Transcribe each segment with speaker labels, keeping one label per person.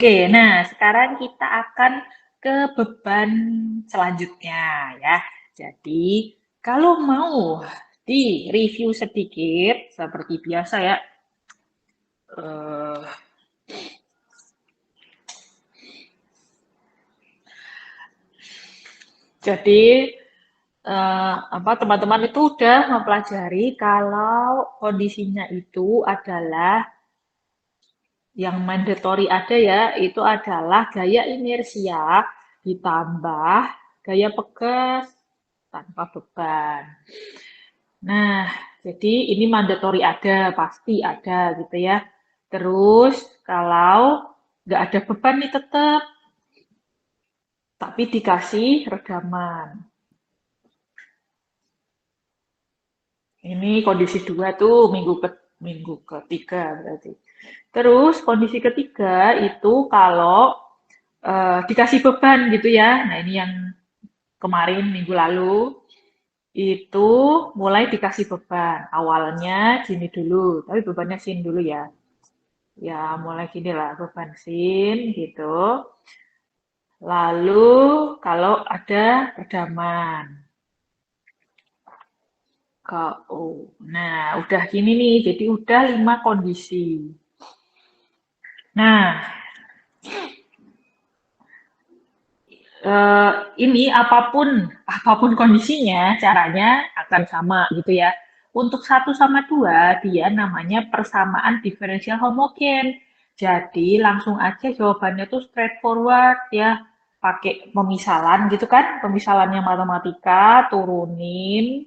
Speaker 1: Oke, nah sekarang kita akan ke beban selanjutnya ya. Jadi, kalau mau di-review sedikit seperti biasa ya. eh, jadi, apa teman-teman itu udah mempelajari kalau kondisinya itu adalah yang mandatory ada ya, itu adalah gaya inersia ditambah gaya pegas tanpa beban. Nah, jadi ini mandatory ada, pasti ada gitu ya. Terus kalau nggak ada beban nih tetap, tapi dikasih regaman. Ini kondisi dua tuh minggu ketiga berarti. Terus kondisi ketiga itu kalau dikasih beban gitu ya. Nah ini yang kemarin minggu lalu itu mulai dikasih beban. Awalnya gini dulu, tapi bebannya sin dulu ya. Ya mulai gini lah beban sin gitu. Lalu kalau ada redaman. KO. Nah, udah gini nih, jadi udah 5 kondisi. Nah, ini apapun kondisinya, caranya akan sama gitu ya. Untuk satu sama 2 dia namanya persamaan diferensial homogen. Jadi langsung aja jawabannya tuh straightforward ya. Pakai pemisalan gitu kan, pemisalannya matematika, turunin,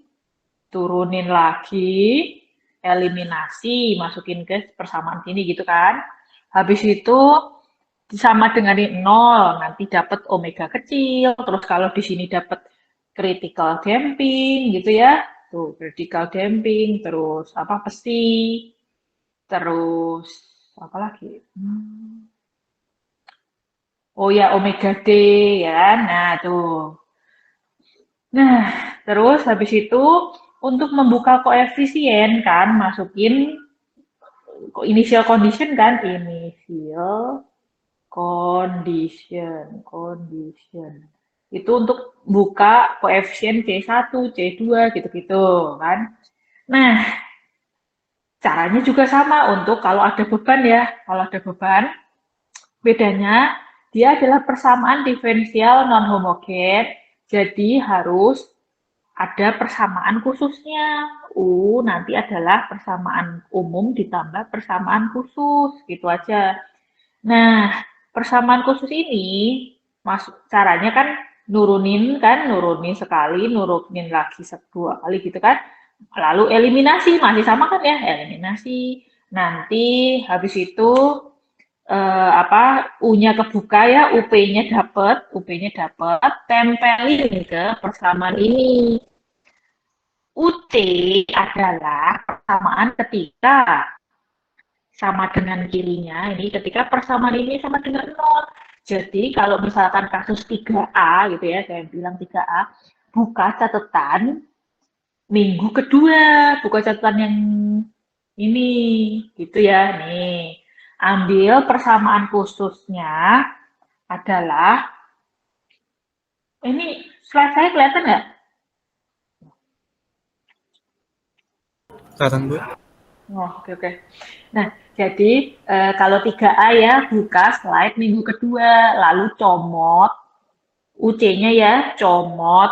Speaker 1: turunin lagi, eliminasi, masukin ke persamaan sini gitu kan. Habis itu sama dengan nol, nanti dapat omega kecil, terus kalau di sini dapat critical damping gitu ya. Tuh, critical damping, terus apa besi, terus apa lagi? Oh ya, omega D ya kan. Nah, tuh. Nah, terus habis itu untuk membuka koefisien kan masukin initial condition kan, initial condition. Itu untuk buka koefisien C1, C2 gitu-gitu kan. Nah, caranya juga sama untuk kalau ada beban ya. Kalau ada beban, bedanya dia adalah persamaan diferensial non homogen. Jadi harus ada persamaan khususnya. Nanti adalah persamaan umum ditambah persamaan khusus, gitu aja. Nah, persamaan khusus ini masuk caranya kan nurunin sekali, nurunin lagi dua kali gitu kan. Lalu eliminasi masih sama kan ya, eliminasi. Nanti habis itu apa U-nya kebuka ya, UP-nya dapat, tempelin ke persamaan ini. UT adalah persamaan ketika sama dengan kirinya ini ketika persamaan ini sama dengan nol. Jadi kalau misalkan kasus 3A gitu ya, saya bilang 3A, buka catatan minggu kedua, buka catatan yang ini gitu ya. Nih, ambil persamaan khususnya adalah ini slide saya kelihatan nggak?
Speaker 2: Kelihatan Bu?
Speaker 1: Oh, oke oke. Nah, jadi kalau 3A ya buka slide minggu kedua, lalu comot UC-nya ya, comot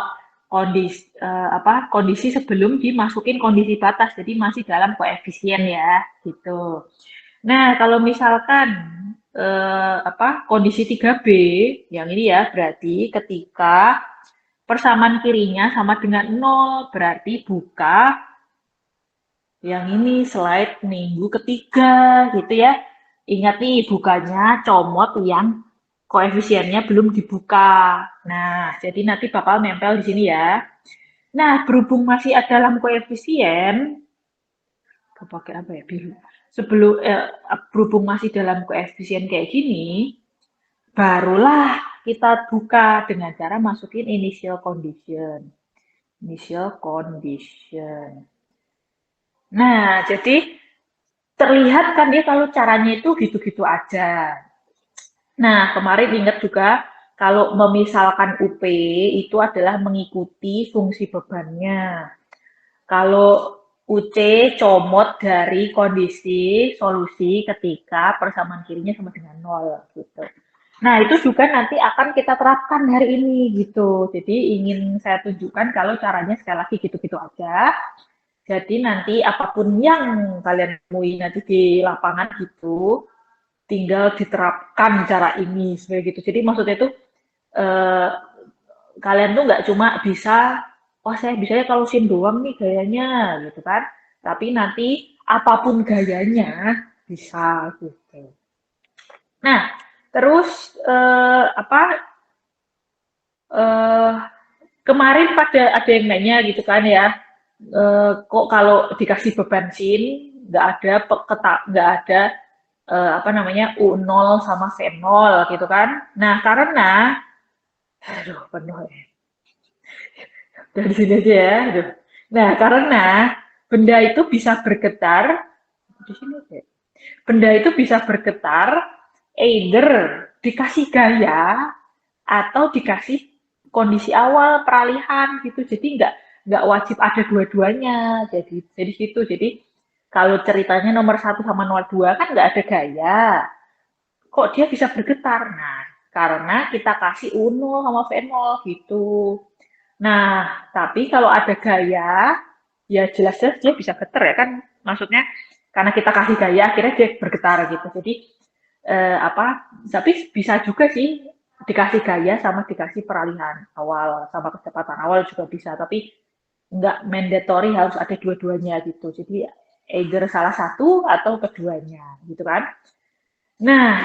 Speaker 1: kondisi sebelum dimasukin kondisi batas, jadi masih dalam koefisien ya, gitu. Nah, kalau misalkan kondisi 3B yang ini ya, berarti ketika persamaan kirinya sama dengan nol, berarti buka yang ini slide minggu ketiga gitu ya. Ingat nih, bukanya comot yang koefisiennya belum dibuka. Nah, jadi nanti bakal nempel di sini ya. Nah, berhubung masih ada dalam koefisien, pakai apa ya biru. Berhubung masih dalam koefisien kayak gini, barulah kita buka dengan cara masukin initial condition. Initial condition. Nah, jadi terlihat kan ya kalau caranya itu gitu-gitu aja. Nah, kemarin ingat juga kalau memisalkan UP itu adalah mengikuti fungsi bebannya. Kalau UC comot dari kondisi solusi ketika persamaan kirinya sama dengan nol gitu. Nah, itu juga nanti akan kita terapkan hari ini gitu. Jadi ingin saya tunjukkan kalau caranya sekali lagi gitu-gitu aja. Jadi nanti apapun yang kalian temui nanti di lapangan gitu, tinggal diterapkan cara ini seperti gitu. Jadi maksudnya itu eh, kalian tuh nggak cuma bisa, oh saya bisanya kalau sim doang nih gayanya gitu kan, tapi nanti apapun gayanya bisa gitu. Nah, terus apa? eh, Kemarin pada ada yang nanya gitu kan ya, kok kalau dikasih beban sin nggak ada nggak ada apa namanya U0 sama V0 gitu kan. Nah, karena aduh penuh ya. Dari sini aja ya. Aduh. Nah, karena benda itu bisa bergetar di sini aja. Benda itu bisa bergetar either dikasih gaya atau dikasih kondisi awal peralihan gitu. Jadi nggak wajib ada dua-duanya. Jadi gitu. Jadi kalau ceritanya nomor satu sama nomor 2 kan nggak ada gaya. Kok dia bisa bergetar? Nah, karena kita kasih U0 sama V0 gitu. Nah, tapi kalau ada gaya, ya jelas-jelas dia bisa getar ya kan. Maksudnya karena kita kasih gaya akhirnya dia bergetar gitu. Jadi apa? Tapi bisa juga sih dikasih gaya sama dikasih peralihan awal sama kecepatan awal juga bisa. Tapi nggak mandatory harus ada dua-duanya gitu. Jadi either salah satu atau keduanya gitu kan. Nah,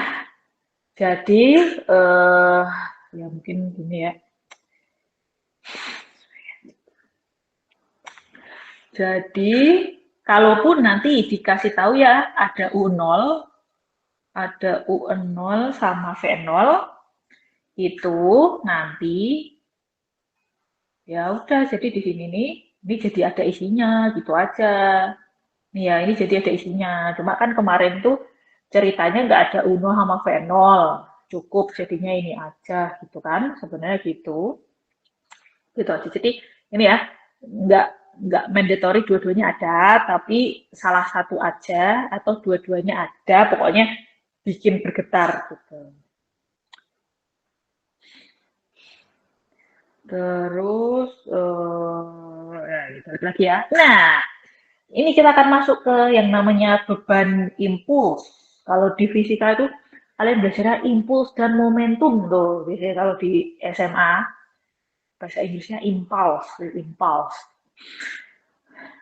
Speaker 1: jadi ya mungkin gini ya. Jadi kalaupun nanti dikasih tahu ya ada U0, ada UN0 sama V0 itu nanti ya udah jadi di sini nih ini jadi ada isinya gitu aja. Nih ya ini jadi ada isinya. Cuma kan kemarin tuh ceritanya nggak ada UNO sama V0. Cukup jadinya ini aja gitu kan. Sebenarnya gitu. Gitu aja. Jadi ini ya nggak nggak mandatory dua-duanya ada, tapi salah satu aja atau dua-duanya ada. Pokoknya bikin bergetar gitu. Terus ya gitu lagi ya. Nah, ini kita akan masuk ke yang namanya beban impuls. Kalau di fisika itu kalian belajarnya impuls dan momentum tuh. Biasanya kalau di SMA bahasa Inggrisnya impulse, impulse.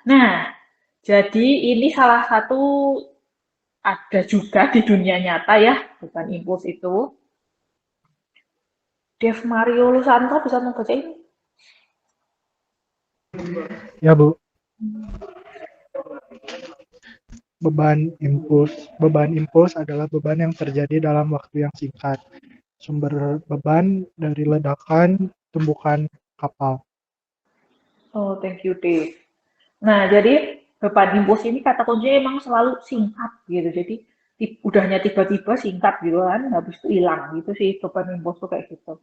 Speaker 1: Nah, jadi ini salah satu ada juga di dunia nyata ya, bukan impuls itu. Dev Mario Lusanta bisa membaca ini?
Speaker 2: Ya, Bu. Beban impuls adalah beban yang terjadi dalam waktu yang singkat. Sumber beban dari ledakan tumbukan kapal.
Speaker 1: Oh, thank you, Dev. Nah, jadi beban impuls ini kata kuncinya emang selalu singkat gitu. Jadi udahnya tiba-tiba singkat gitu kan, habis itu hilang gitu sih beban impuls tuh kayak gitu.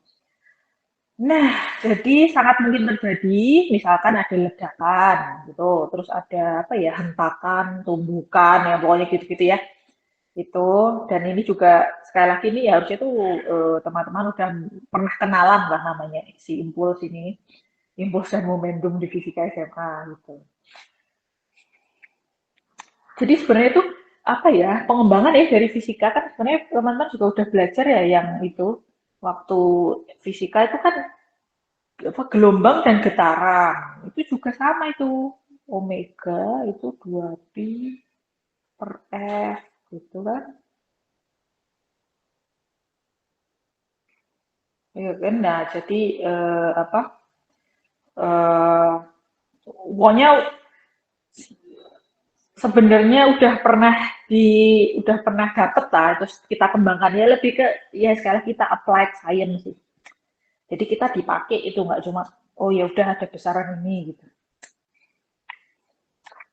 Speaker 1: Nah, jadi sangat mungkin terjadi misalkan ada ledakan gitu, terus ada apa ya hentakan, tumbukan, ya pokoknya gitu-gitu ya. Itu dan ini juga sekali lagi ini ya harusnya tuh teman-teman udah pernah kenalan lah namanya si impuls ini, impuls dan momentum di fisika SMA gitu. Jadi sebenarnya itu apa ya pengembangan ya dari fisika kan sebenarnya teman-teman juga udah belajar ya yang itu waktu fisika itu kan apa gelombang dan getaran itu juga sama itu omega itu 2pi per f gitu kan ya kan nah jadi apa eh, pokoknya sebenarnya udah pernah dapet lah terus kita kembangkannya lebih ke ya sekali kita applied science sih. Jadi kita dipakai itu nggak cuma oh ya udah ada besaran ini gitu.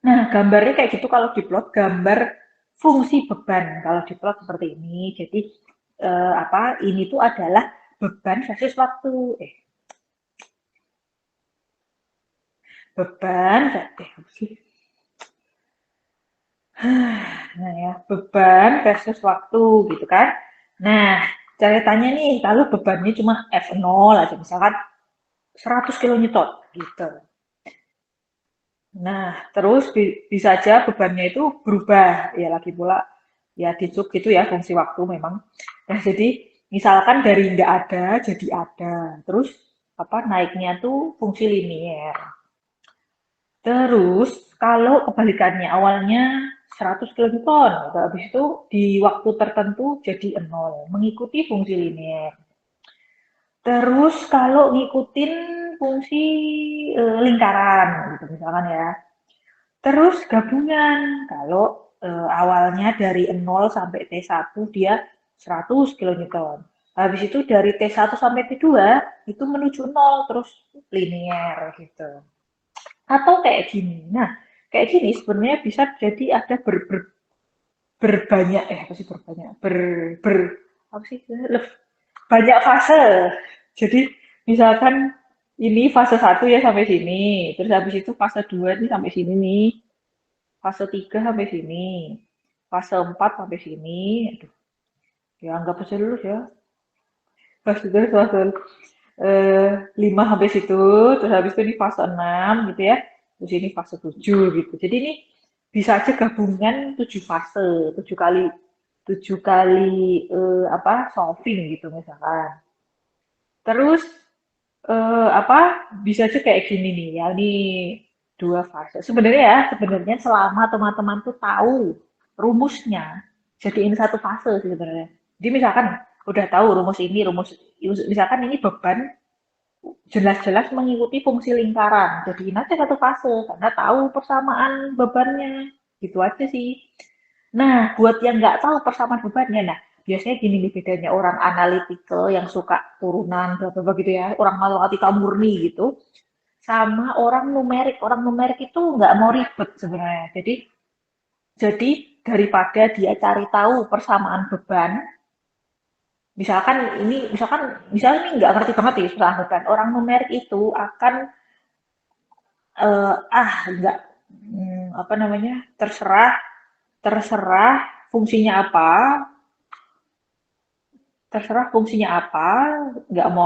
Speaker 1: Nah, gambarnya kayak gitu kalau diplot gambar fungsi beban. Kalau diplot seperti ini. Jadi ini tuh adalah beban versus waktu. Beban, apa sih? Nah ya, beban versus waktu gitu kan. Nah, ceritanya nih, kalau bebannya cuma F0 aja, misalkan 100 kilonewton gitu. Nah, terus bisa aja bebannya itu berubah, ya lagi pula ya dicuk gitu ya fungsi waktu memang. Nah, jadi misalkan dari nggak ada jadi ada, terus naiknya tuh fungsi linier. Terus kalau kebalikannya awalnya 100 kilonewton, gitu. Habis itu di waktu tertentu jadi 0, mengikuti fungsi linier. Terus kalau ngikutin fungsi lingkaran gitu misalkan ya. Terus gabungan, kalau awalnya dari 0 sampai T1 dia 100 kilonewton. Habis itu dari T1 sampai T2 itu menuju 0 terus linier gitu. Atau kayak gini. Nah, kayak gini sebenarnya bisa jadi ada berbanyak apa sih berbanyak ber apa sih banyak fase. Jadi misalkan ini fase 1 ya sampai sini, terus habis itu fase 2 ini sampai sini nih, fase 3 sampai sini, fase 4 sampai sini. Aduh, ya anggap aja lulus ya. Fase 2 fase 5 sampai situ, terus habis itu ini fase 6 gitu ya. Terus ini fase 7 gitu. Jadi ini bisa aja gabungan 7 fase, 7 kali 7 kali solving gitu misalkan. Terus bisa aja kayak gini nih, ya ini dua fase. Sebenarnya selama teman-teman tuh tahu rumusnya, jadiin satu fase sih sebenarnya. Jadi misalkan udah tahu rumus ini, misalkan ini beban jelas-jelas mengikuti fungsi lingkaran. Jadiin aja satu fase karena tahu persamaan bebannya. Gitu aja sih. Nah, buat yang nggak tahu persamaan bebannya, nah biasanya gini nih bedanya orang analytical yang suka turunan, bla bla gitu ya, orang matematika murni gitu, sama orang numerik. Orang numerik itu nggak mau ribet sebenarnya. Jadi daripada dia cari tahu persamaan beban, misalkan ini nggak ngerti banget ya persamaan beban. Orang numerik itu akan nggak terserah terserah fungsinya apa,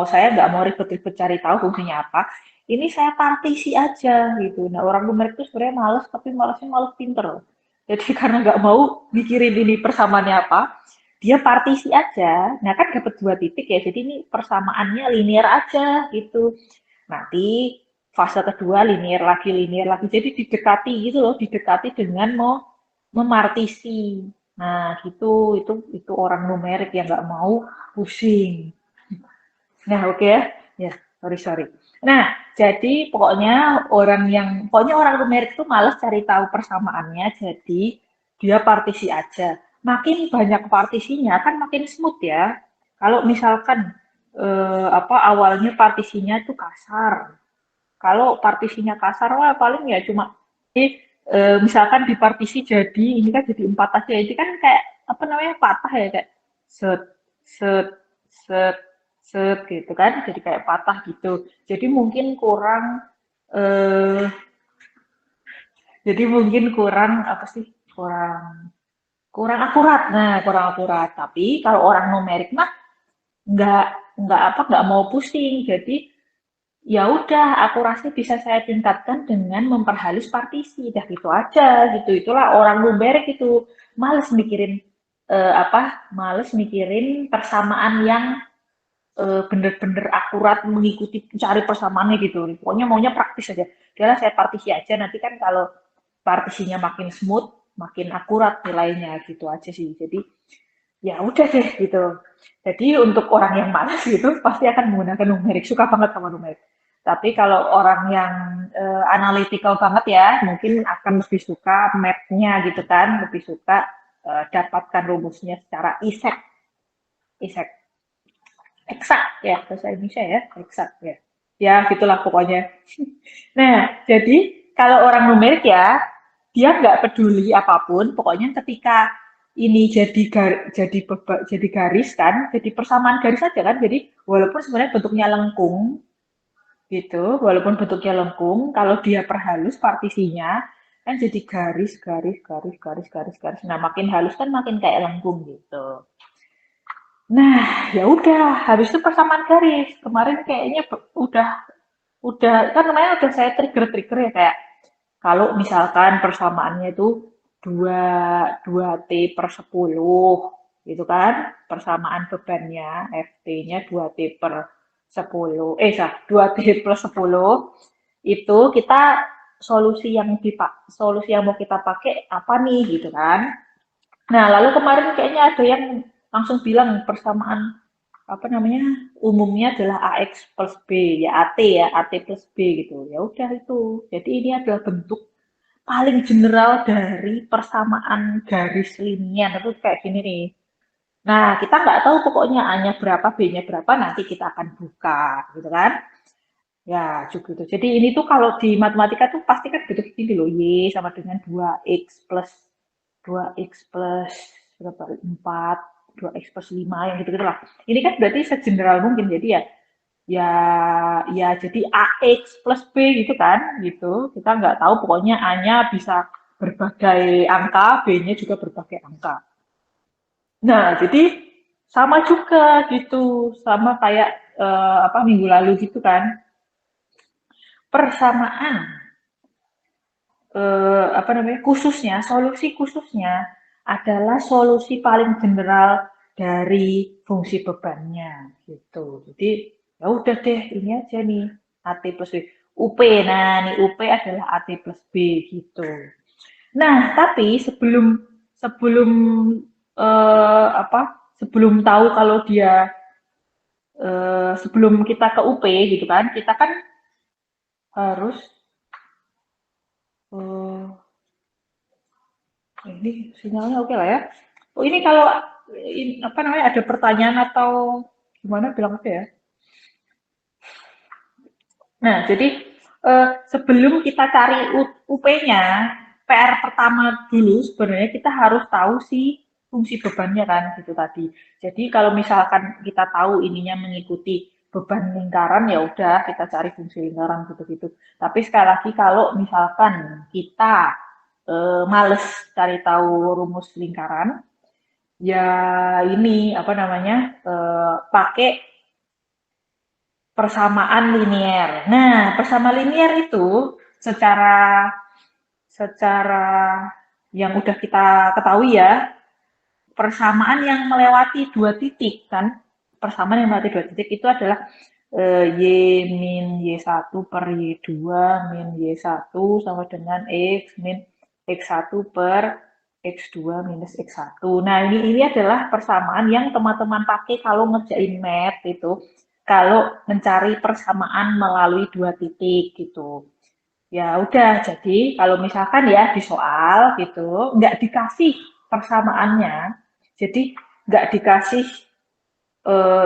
Speaker 1: saya nggak mau ribet-ribet cari tahu fungsinya apa. Ini saya partisi aja gitu. Nah, orang numerik itu sebenarnya males, tapi malesnya malah pinter. Jadi karena nggak mau mikirin ini persamaannya apa, dia partisi aja. Nah, kan dapat 2 titik ya. Jadi ini persamaannya linear aja gitu. Nanti fase kedua linear lagi. Jadi didekati gitu loh, didekati dengan mau memartisi. Nah, gitu, itu orang numerik yang nggak mau pusing. Nah, oke ya. Ya, sorry. Nah, jadi pokoknya orang numerik itu males cari tahu persamaannya, jadi dia partisi aja. Makin banyak partisinya kan makin smooth ya. Kalau misalkan awalnya partisinya itu kasar. Kalau partisinya kasar, wah paling ya cuma misalkan di partisi jadi ini kan jadi 4 aja. Ini kan kayak patah ya kayak set set set set gitu kan. Jadi kayak patah gitu. Jadi mungkin kurang eh kurang apa sih? Kurang akurat. Nah, kurang akurat. Tapi kalau orang numerik mah nggak nggak mau pusing. Jadi ya udah, akurasi bisa saya tingkatkan dengan memperhalus partisi. Dah gitu aja gitu. Itulah orang numerik itu. Males mikirin males mikirin persamaan yang bener-bener akurat mengikuti cari persamaannya gitu. Pokoknya maunya praktis aja. Udahlah saya partisi aja nanti kan kalau partisinya makin smooth, makin akurat nilainya gitu aja sih. Jadi ya udah deh gitu. Jadi untuk orang yang malas gitu pasti akan menggunakan numerik, suka banget sama numerik. Tapi kalau orang yang analytical banget ya, mungkin akan lebih suka map-nya gitu kan, lebih suka dapatkan rumusnya secara isek, eksak ya bahasa Indonesia ya, eksak ya. Ya gitulah pokoknya. Nah, jadi kalau orang numerik ya, dia nggak peduli apapun, pokoknya ketika ini jadi garis kan, jadi persamaan garis saja kan. Jadi walaupun sebenarnya bentuknya lengkung gitu, walaupun bentuknya lengkung, kalau dia perhalus partisinya kan jadi garis, garis, garis, garis, garis, garis. Nah, makin halus kan makin kayak lengkung gitu. Nah, ya udah, habis itu persamaan garis. Kemarin kayaknya udah kan namanya udah saya trigger-trigger ya kayak kalau misalkan persamaannya itu dua dua t per 10 gitu kan, persamaan bebannya FT-nya 2T per 10, 2T plus 10, itu kita solusi yang mau kita pakai apa nih gitu kan. Nah, lalu kemarin kayaknya ada yang langsung bilang persamaan apa namanya umumnya adalah AX plus B ya AT plus B gitu ya udah itu jadi ini adalah bentuk paling general dari persamaan garis linier itu kayak gini nih. Nah, kita nggak tahu pokoknya A-nya berapa, B-nya berapa, nanti kita akan buka, gitu kan? Ya, juga gitu. Jadi ini tuh kalau di matematika tuh pasti kan bentuk gini loh, Y sama dengan 2x plus berapa, 4, 2x plus 5, yang gitu-gitu lah. Ini kan berarti segeneral mungkin, jadi ya, ya jadi AX plus B gitu kan, gitu. Kita nggak tahu pokoknya A-nya bisa berbagai angka, B-nya juga berbagai angka. Nah, jadi sama juga gitu, sama kayak apa minggu lalu gitu kan. Persamaan apa namanya? Khususnya, solusi khususnya adalah solusi paling general dari fungsi bebannya gitu. Jadi ya udah deh ini aja nih AT plus B. UP, nah nih UP adalah AT plus B gitu. Nah, tapi sebelum sebelum apa? Sebelum tahu kalau dia sebelum kita ke UP gitu kan, kita kan harus eh, ini sinyalnya oke lah ya. Oh ini kalau apa namanya ada pertanyaan atau gimana bilang aja ya. Nah, jadi sebelum kita cari UP-nya, PR pertama dulu sebenarnya kita harus tahu sih fungsi bebannya kan gitu tadi. Jadi kalau misalkan kita tahu ininya mengikuti beban lingkaran ya udah kita cari fungsi lingkaran gitu-gitu. Tapi sekali lagi kalau misalkan kita males cari tahu rumus lingkaran, ya ini apa namanya pakai persamaan linier. Nah, persamaan linier itu secara secara yang udah kita ketahui ya, persamaan yang melewati dua titik kan, persamaan yang melewati dua titik itu adalah Y min Y1 per Y2 min Y1 sama dengan X min X1 per X2 minus X1. Nah, ini adalah persamaan yang teman-teman pakai kalau ngerjain math itu, kalau mencari persamaan melalui dua titik gitu. Ya udah, jadi kalau misalkan ya di soal gitu, nggak dikasih persamaannya, jadi nggak dikasih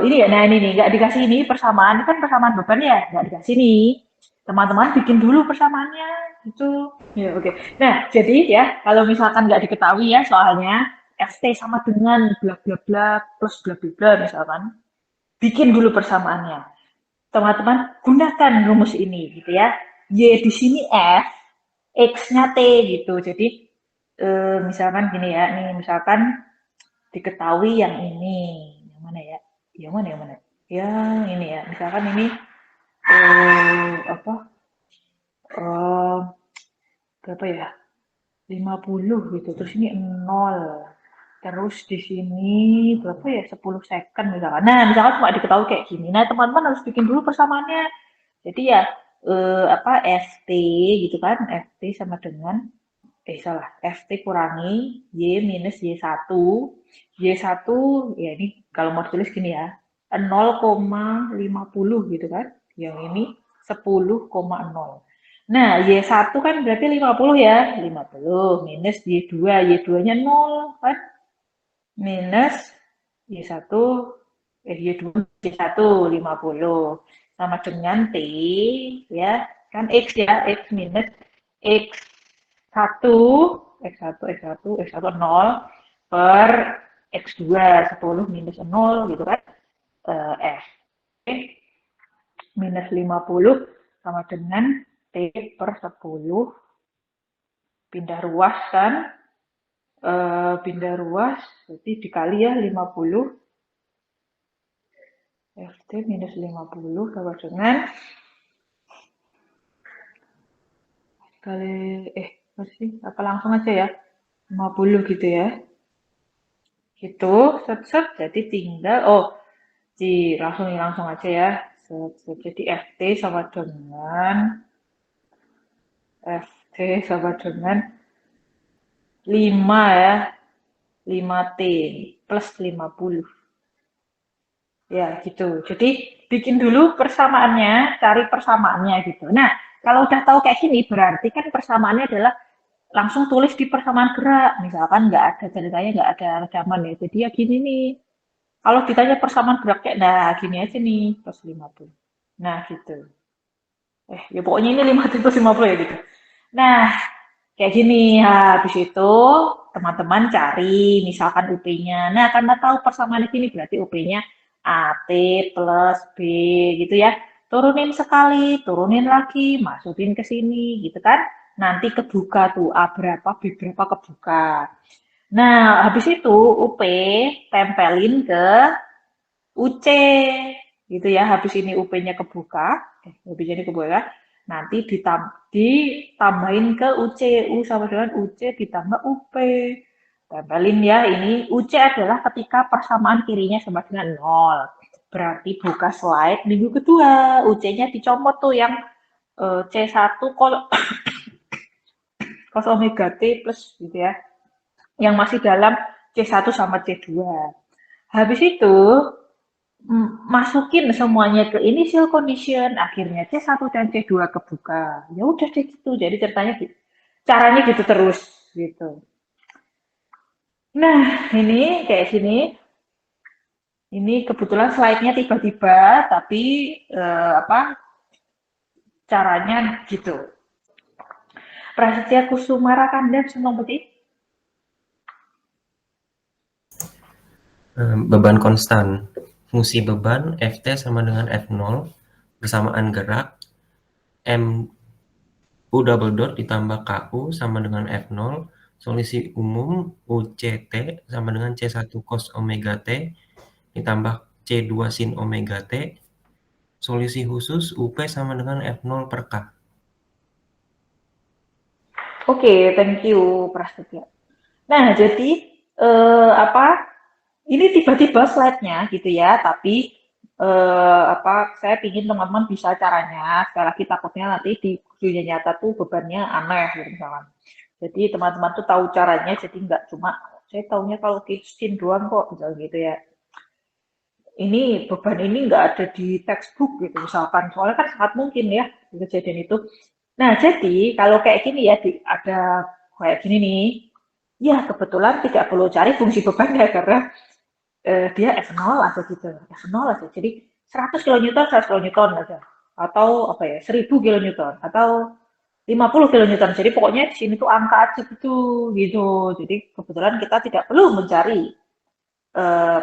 Speaker 1: ini ya, nah ini nih, nggak dikasih ini persamaan, kan persamaan beban ya, nggak dikasih nih. Teman-teman bikin dulu persamaannya, gitu. Ya oke. Nah, jadi ya, kalau misalkan nggak diketahui ya soalnya, FT sama dengan bla bla bla plus bla bla bla misalkan, bikin dulu persamaannya. Teman-teman gunakan rumus ini gitu ya. Y di sini F, X-nya T gitu. Jadi misalkan gini ya, nih misalkan diketahui yang ini, yang mana ya? Yang mana yang mana? Yang ini ya, misalkan ini apa? Eh, berapa ya? 50 gitu. Terus ini 0. Terus di sini berapa ya? 10 second misalkan. Nah, misalkan cuma diketahui kayak gini. Nah, teman-teman harus bikin dulu persamaannya. Jadi ya apa FT gitu kan? FT sama dengan salah. FT kurangi Y minus Y1. Y1 ya ini kalau mau tulis gini ya. 0,50 gitu kan. Yang ini 10,0. Nah, Y1 kan berarti 50 ya. 50 minus Y2. Y2-nya 0 kan. Minus Y1 Y2 Y1 50 sama dengan T ya. Kan X ya. X minus X1 X1 X1 X1 0 per X2, 10 minus 0 gitu kan. F minus 50 sama dengan T per 10, pindah ruas kan, pindah ruas, jadi dikali ya 50, Ft minus 50 sama dengan, kali, apa sih, apa langsung aja ya, 50 gitu ya. Gitu, set, jadi tinggal, langsung aja ya. Jadi FT sama dengan FT sama dengan 5 ya, 5T plus 50. Ya, gitu. Jadi bikin dulu persamaannya, cari persamaannya gitu. Nah, kalau udah tahu kayak gini, berarti kan persamaannya adalah langsung tulis di persamaan gerak. Misalkan nggak ada ceritanya, nggak ada rekaman ya. Jadi ya gini nih. Kalau ditanya persamaan gerak kayak, nah gini aja nih, plus 50. Nah, gitu. Ya pokoknya ini 50 plus 50 ya gitu. Nah, kayak gini, habis itu teman-teman cari misalkan UP-nya. Nah, karena tahu persamaan gini berarti UP-nya AT plus B gitu ya. Turunin sekali, turunin lagi, masukin ke sini gitu kan. Nanti kebuka tuh A berapa, B berapa kebuka. Nah, habis itu UP tempelin ke UC gitu ya. Habis ini UP-nya kebuka, habis ini kebuka, nanti ditambahin ke UC, U sama dengan UC ditambah UP. Tempelin ya, ini UC adalah ketika persamaan kirinya sama dengan 0. Berarti buka slide minggu kedua, UC-nya dicomot tuh yang C1 cos omega T plus gitu ya. Yang masih dalam C1 sama C2. Habis itu masukin semuanya ke initial condition, akhirnya C1 dan C2 kebuka. Ya udah deh gitu. Jadi ceritanya gitu. Caranya gitu terus gitu. Nah, ini kayak sini. Ini kebetulan slide-nya tiba-tiba, tapi apa caranya gitu. Prasetya Kusuma Rakanda Senang Putih.
Speaker 3: Beban konstan. Fungsi beban Ft sama dengan F0 bersamaan gerak M U double dot ditambah KU sama dengan F0. Solusi umum UCT sama dengan C1 cos omega T ditambah C2 sin omega T. Solusi khusus UP sama dengan F0 per K.
Speaker 1: Oke, thank you Prasetya. Nah, jadi apa? Ini tiba-tiba slide-nya gitu ya, tapi saya pingin teman-teman bisa caranya. Sekali lagi takutnya nanti di dunia nyata tuh bebannya aneh gitu misalkan. Jadi teman-teman tuh tahu caranya, jadi nggak cuma saya taunya kalau kitchen doang kok, misalnya gitu ya. Ini beban ini nggak ada di textbook gitu misalkan. Soalnya kan sangat mungkin ya kejadian itu. Nah, jadi kalau kayak gini ya, ada kayak gini nih, ya kebetulan tidak perlu cari fungsi bebannya karena dia F0 aja gitu, F0 aja. Jadi 100 kilonewton, 100 kilonewton aja. Atau apa ya, 1000 kilonewton atau 50 kilonewton. Jadi pokoknya di sini tuh angka aja gitu. Jadi kebetulan kita tidak perlu mencari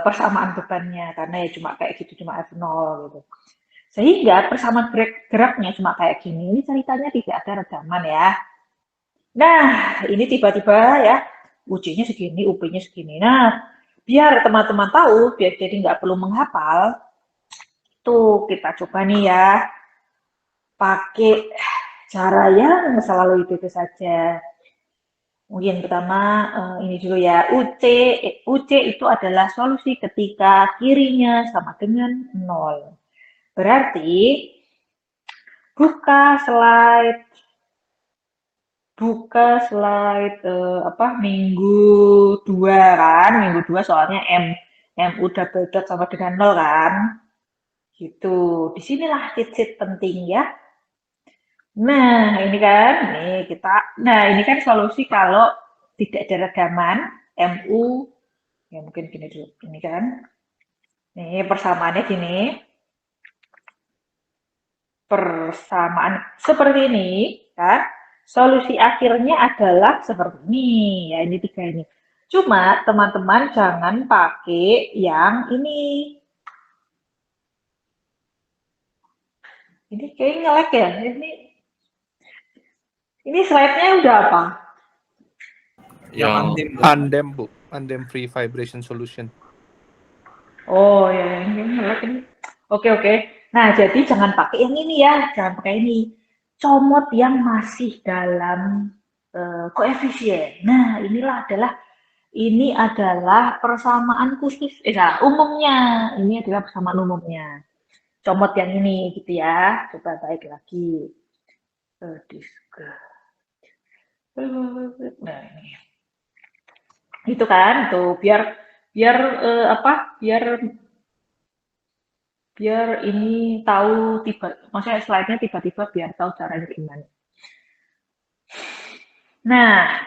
Speaker 1: persamaan bebannya karena ya cuma kayak gitu, cuma F0 gitu. Sehingga persamaan geraknya cuma kayak gini, ini ceritanya tidak ada rekaman ya. Nah, ini tiba-tiba ya, UC-nya segini, UP-nya segini. Nah, biar teman-teman tahu, biar jadi nggak perlu menghafal, tuh kita coba nih ya, pakai cara yang selalu itu saja. Mungkin pertama ini dulu ya, UC itu adalah solusi ketika kirinya sama dengan 0. Berarti buka slide minggu 2 kan, minggu 2 soalnya MU double dot sama dengan 0 kan. Gitu. Disinilah titik penting ya. Nah, ini kan, ini kan solusi kalau tidak ada rekaman MU, ya mungkin gini dulu, ini kan. Nih persamaannya gini. Persamaan seperti ini kan. Solusi akhirnya adalah seperti ini, ya ini 3 ini. Cuma teman-teman jangan pakai yang ini. Ini kayaknya nge-lag ya. Ini slide-nya udah apa?
Speaker 4: Yang
Speaker 5: Undam, Bu. Undam Free Vibration Solution.
Speaker 1: Oh ya, ini nge-lag ini. Oke. Nah, jadi jangan pakai yang ini ya, jangan pakai ini. Comot yang masih dalam koefisien. Nah, ini adalah persamaan khusus, umumnya. Ini adalah persamaan umumnya. Comot yang ini gitu ya. Coba baik lagi. Nah, ini. Itu kan, tuh biar ini tahu maksudnya slide-nya tiba-tiba biar tahu caranya gimana. Nah,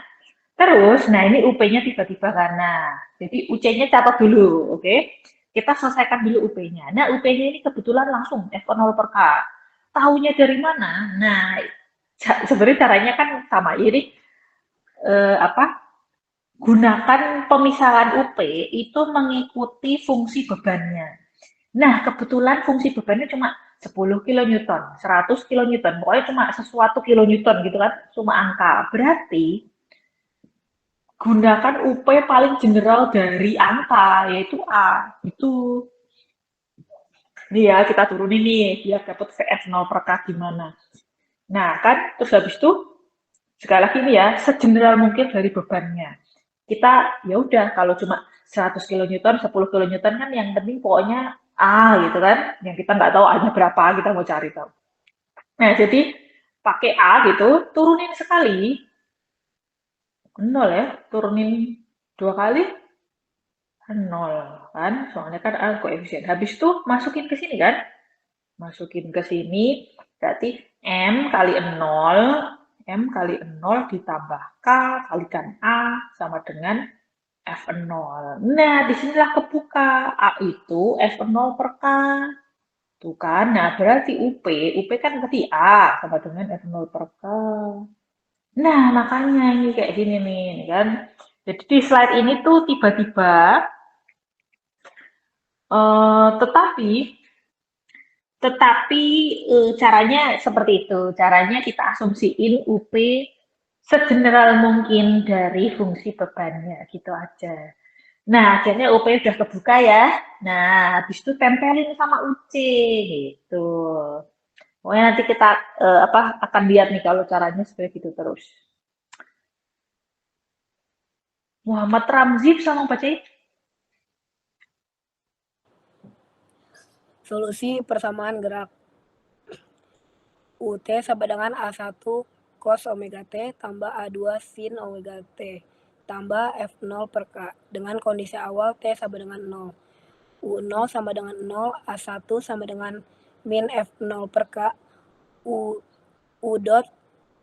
Speaker 1: terus, ini UP-nya tiba-tiba karena, jadi UC-nya catat dulu, oke? Kita selesaikan dulu UP-nya. Nah, UP-nya ini kebetulan langsung F0 per K. Tahunya dari mana? Nah, sebenarnya caranya kan sama. Ini gunakan pemisahan UP itu mengikuti fungsi bebannya. Nah, kebetulan fungsi bebannya cuma 10 kN, 100 kN, pokoknya cuma sesuatu kilonewton gitu kan, cuma angka. Berarti gunakan UP paling general dari angka, yaitu A. Itu. Nih ya, kita turunin nih, biar dapat VF0 per K gimana. Nah, kan, terus habis itu, sekali lagi nih ya, segeneral mungkin dari bebannya. Kita, ya udah, kalau cuma 100 kN, 10 kN kan yang penting pokoknya A gitu kan, yang kita nggak tahu A-nya berapa, kita mau cari tahu. Nah, jadi pakai A gitu, turunin sekali, 0 ya, turunin 2 kali, 0 kan, soalnya kan A koefisien. Habis itu masukin ke sini kan, masukin ke sini, berarti M kali 0 ditambah K kalikan A sama dengan F0. Nah, disinilah kebuka. A itu F0 per K. Tuh kan, nah berarti UP kan berarti A sama dengan F0 per K. Nah, makanya ini kayak gini nih, kan. Jadi di slide ini tuh tiba-tiba, tetapi caranya seperti itu. Caranya kita asumsiin UP segeneral mungkin dari fungsi bebannya, gitu aja. Nah, akhirnya UP udah kebuka ya. Nah, habis itu tempelin sama UC gitu. Pokoknya nanti kita akan lihat nih kalau caranya seperti itu terus. Muhammad Ramzi bisa membaca itu?
Speaker 6: Solusi persamaan gerak. UT sama dengan A1 cos omega T tambah A2 sin omega T tambah F0 per K dengan kondisi awal T sama dengan 0. U0 sama dengan 0, A1 sama dengan min F0 per K, U dot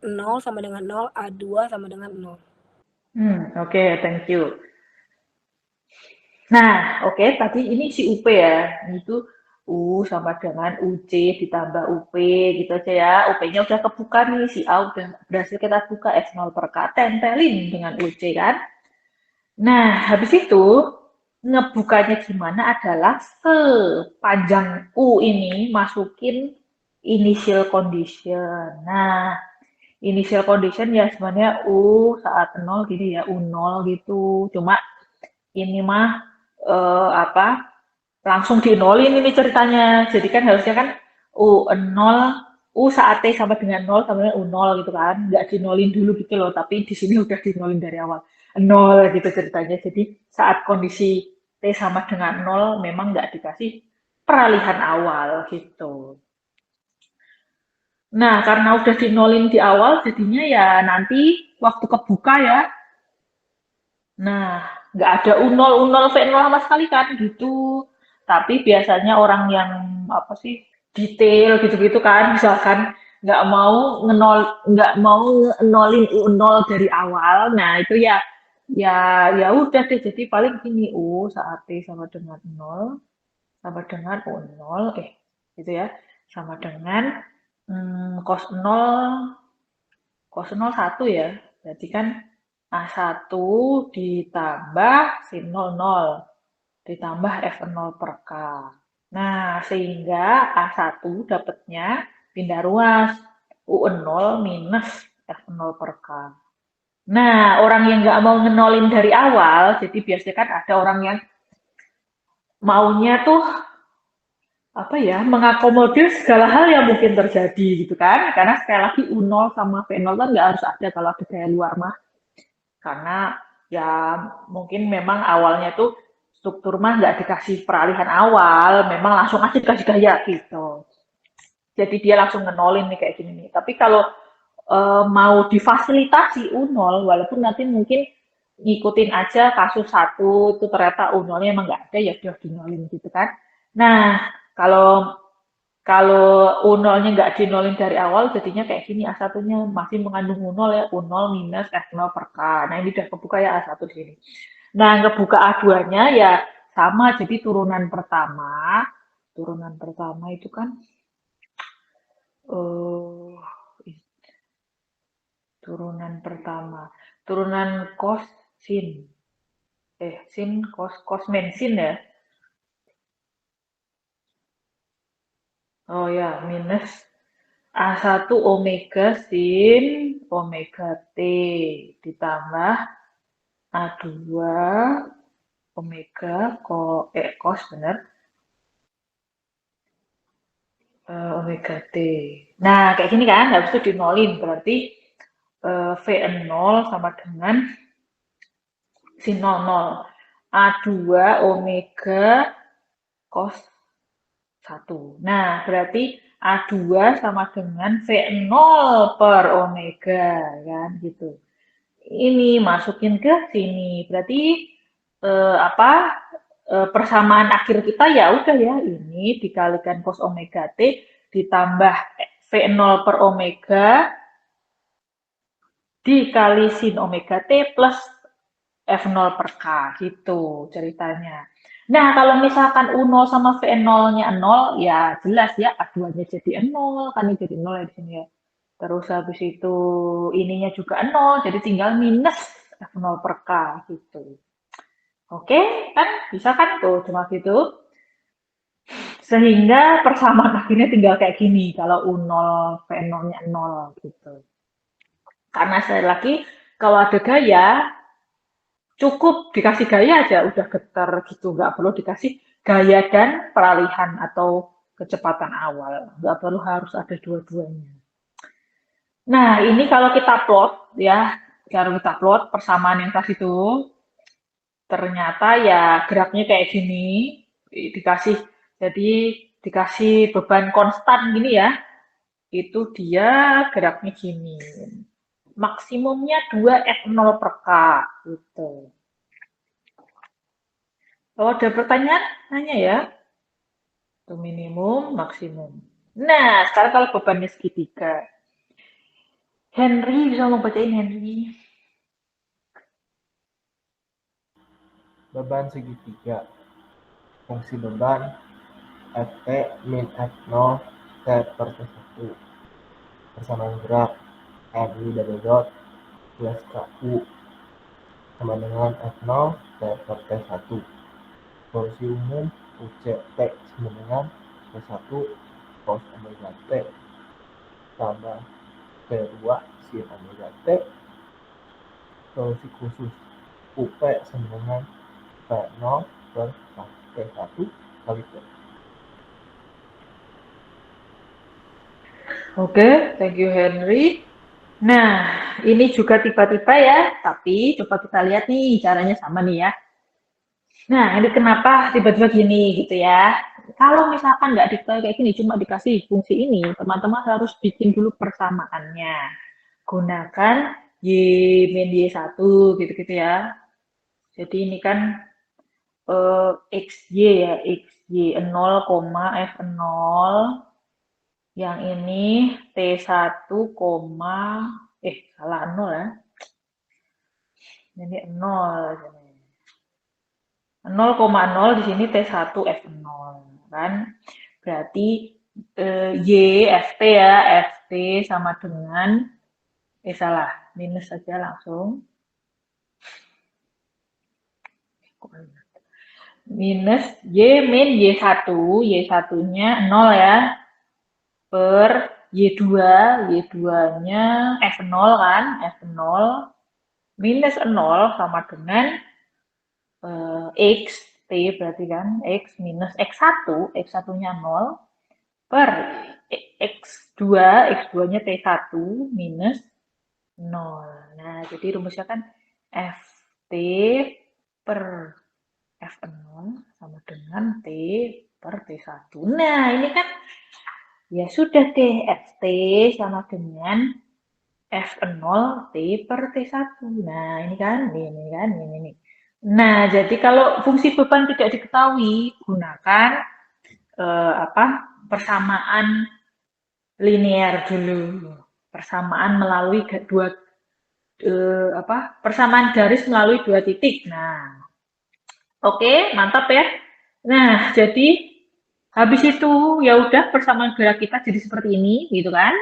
Speaker 6: 0 sama dengan 0, A2 sama dengan 0.
Speaker 1: Oke, thank you. Nah, oke, tadi ini si UP ya. Itu U sama dengan UC ditambah UP gitu aja ya. UP-nya udah kebuka nih, si A udah berhasil kita buka F0 per K, tempelin dengan UC kan. Nah, habis itu ngebukanya gimana adalah sepanjang U ini masukin initial condition. Nah, initial condition ya sebenarnya U saat 0 gini ya, U0 gitu. Cuma ini mah langsung dinolin ini ceritanya. Jadi kan harusnya kan U0, U saat T sama dengan 0 sama dengan U0 gitu kan. Nggak dinolin dulu gitu loh, tapi di sini udah dinolin dari awal. 0 gitu ceritanya. Jadi saat kondisi T sama dengan 0 memang nggak dikasih peralihan awal gitu. Nah, karena udah dinolin di awal, jadinya ya nanti waktu kebuka ya. Nah, nggak ada U0, U0, V0 sama sekali kan gitu. Tapi biasanya orang yang detail gitu-gitu kan, misalkan nggak mau ngenolin U0 dari awal. Nah, itu ya udah deh. Jadi paling gini U saat T sama dengan 0 sama dengan U0 gitu ya. Sama dengan cos 0 1 ya. Berarti kan A1 ditambah sin 00 ditambah F0 per K. Nah, sehingga A1 dapatnya pindah ruas U0 minus F0 per K. Nah, orang yang nggak mau ngenolin dari awal, jadi biasanya kan ada orang yang maunya tuh apa ya, mengakomodir segala hal yang mungkin terjadi gitu kan. Karena sekali lagi U0 sama V0 kan nggak harus ada kalau ada gaya luar mah. Karena ya mungkin memang awalnya tuh struktur mah nggak dikasih peralihan awal, memang langsung aja dikasih gaya gitu. Jadi dia langsung ngenolin nih kayak gini nih. Tapi kalau mau difasilitasi U0, walaupun nanti mungkin ngikutin aja kasus 1 itu ternyata U0-nya emang nggak ada, ya udah dinolin gitu kan. Nah, kalau U0-nya nggak dinolin dari awal, jadinya kayak gini, A1-nya masih mengandung U0 ya, U0 minus F0 per K. Nah, ini udah kebuka ya A1 di sini. Nah, ngebuka A2-nya ya sama, jadi turunan pertama itu kan turunan cos sin. Sin cos men sin ya. Oh ya, minus A1 omega sin omega T ditambah A2 omega cos bener omega T. Nah, kayak gini kan, habis itu dinolin, berarti V0 sama dengan sin 00 A2 omega cos 1. Nah, berarti A2 sama dengan V0 per omega, kan gitu. Ini masukin ke sini, berarti persamaan akhir kita ya udah ya, ini dikalikan cos omega T ditambah V0 per omega dikali sin omega T plus F0 per K, gitu ceritanya. Nah, kalau misalkan U0 sama V0-nya 0, ya jelas ya A2-nya jadi 0, kan ini jadi 0 ya di sini ya. Terus habis itu ininya juga 0, jadi tinggal minus F0 per K, gitu. Oke, kan bisa kan tuh, cuma gitu. Sehingga persamaan akhirnya tinggal kayak gini, kalau U0, V0-nya 0, gitu. Karena sekali lagi, kalau ada gaya, cukup dikasih gaya aja udah getar gitu, nggak perlu dikasih gaya dan peralihan atau kecepatan awal, nggak perlu harus ada dua-duanya. Nah, ini kalau kita plot ya, kalau kita plot persamaan yang tadi itu, ternyata ya geraknya kayak gini, jadi dikasih beban konstan gini ya, itu dia geraknya gini. Maksimumnya 2 F0 per K gitu. Kalau ada pertanyaan, nanya ya. Itu minimum, maksimum. Nah, sekarang kalau bebannya segitiga. Henry, bisa mau bacain Henry?
Speaker 7: Beban segitiga. Fungsi beban Ft min F0 T per T1. Persamaan gerak MI double dot plus KU sama dengan F0 T per T1. Solusi umum UCT sama dengan T1 cos omega T tambah T2 sin omega T. Solusi khusus UP sama dengan P0 per T1 kali T.
Speaker 1: Oke, thank you Henry. Nah, ini juga tiba-tiba ya, tapi coba kita lihat nih caranya sama nih ya. Nah, ini kenapa tiba-tiba gini gitu ya. Kalau misalkan nggak dikasih kayak gini, cuma dikasih fungsi ini, teman-teman harus bikin dulu persamaannya. Gunakan Y min Y1 gitu-gitu ya. Jadi ini kan XY ya, XY 0, F0. Yang ini T1, salah 0 ya. Ini 0. 0,0 di sini T1 F0 kan. Berarti Y FT ya, FT sama dengan salah, minus saja langsung minus Y min Y1, Y1-nya 0 ya, per Y2, Y2-nya F0 kan, F0 minus 0 sama dengan X, T berarti kan, X minus X1, X1-nya 0, per X2, X2-nya T1 minus 0. Nah, jadi rumusnya kan Ft per F0 sama dengan T per T1. Nah, ini kan ya sudah deh, Ft sama dengan F0 T per T1. Nah, ini kan, ini. Nah, jadi kalau fungsi beban tidak diketahui, gunakan persamaan linear dulu. Persamaan melalui persamaan garis melalui 2 titik. Nah, oke, mantap ya. Nah, jadi habis itu ya udah persamaan gerak kita jadi seperti ini, gitu kan?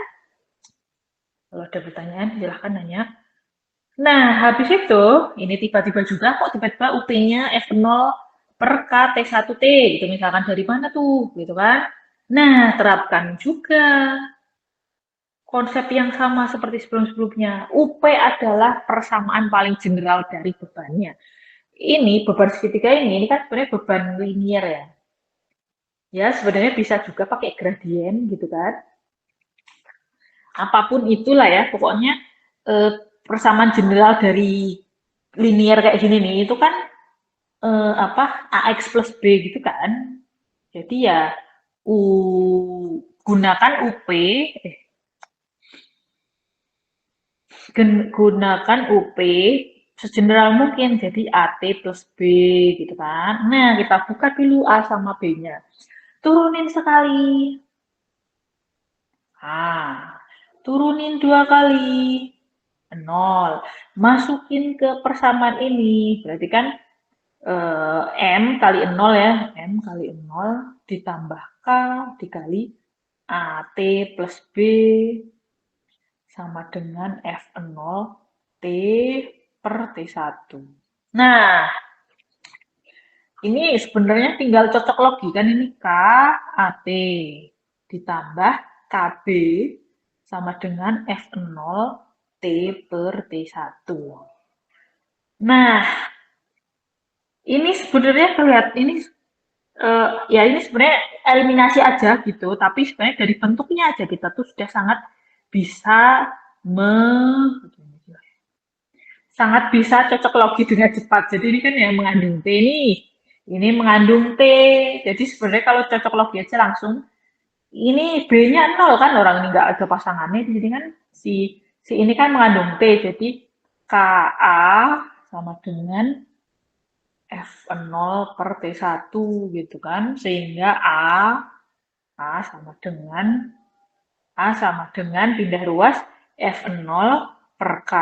Speaker 1: Kalau ada pertanyaan silahkan nanya. Nah, habis itu ini tiba-tiba juga kok tiba-tiba UP-nya F0 per K T1T gitu, misalkan dari mana tuh, gitu kan? Nah, terapkan juga konsep yang sama seperti sebelum-sebelumnya. UP adalah persamaan paling general dari bebannya. Ini beban segitiga ini kan sebenarnya beban linear ya. Ya, sebenarnya bisa juga pakai gradien gitu kan. Apapun itulah ya, pokoknya persamaan general dari linear kayak gini nih, itu kan AX plus B gitu kan. Jadi ya gunakan UP, gunakan UP segeneral mungkin, jadi AT plus B gitu kan. Nah, kita buka dulu A sama B-nya. Turunin sekali. Turunin 2 kali. 0. Masukin ke persamaan ini. Berarti kan M kali 0 ya. M kali 0 ditambah K dikali AT plus B sama dengan F0 T per T1. Nah, ini sebenarnya tinggal cocok logi kan, ini K AT ditambah KB sama dengan F0 T per T1. Nah, ini sebenarnya kelihatan ini ya ini sebenarnya eliminasi aja gitu, tapi sebenarnya dari bentuknya aja kita tuh sudah sangat bisa cocok logi dengan cepat. Jadi ini kan yang mengandung T ini mengandung T. Jadi sebenarnya kalau cocok logi aja langsung ini B-nya 0 kan, orang ini nggak ada pasangannya, jadi kan si ini kan mengandung T, jadi KA sama dengan F0 per T1 gitu kan, sehingga A sama dengan pindah ruas F0 per K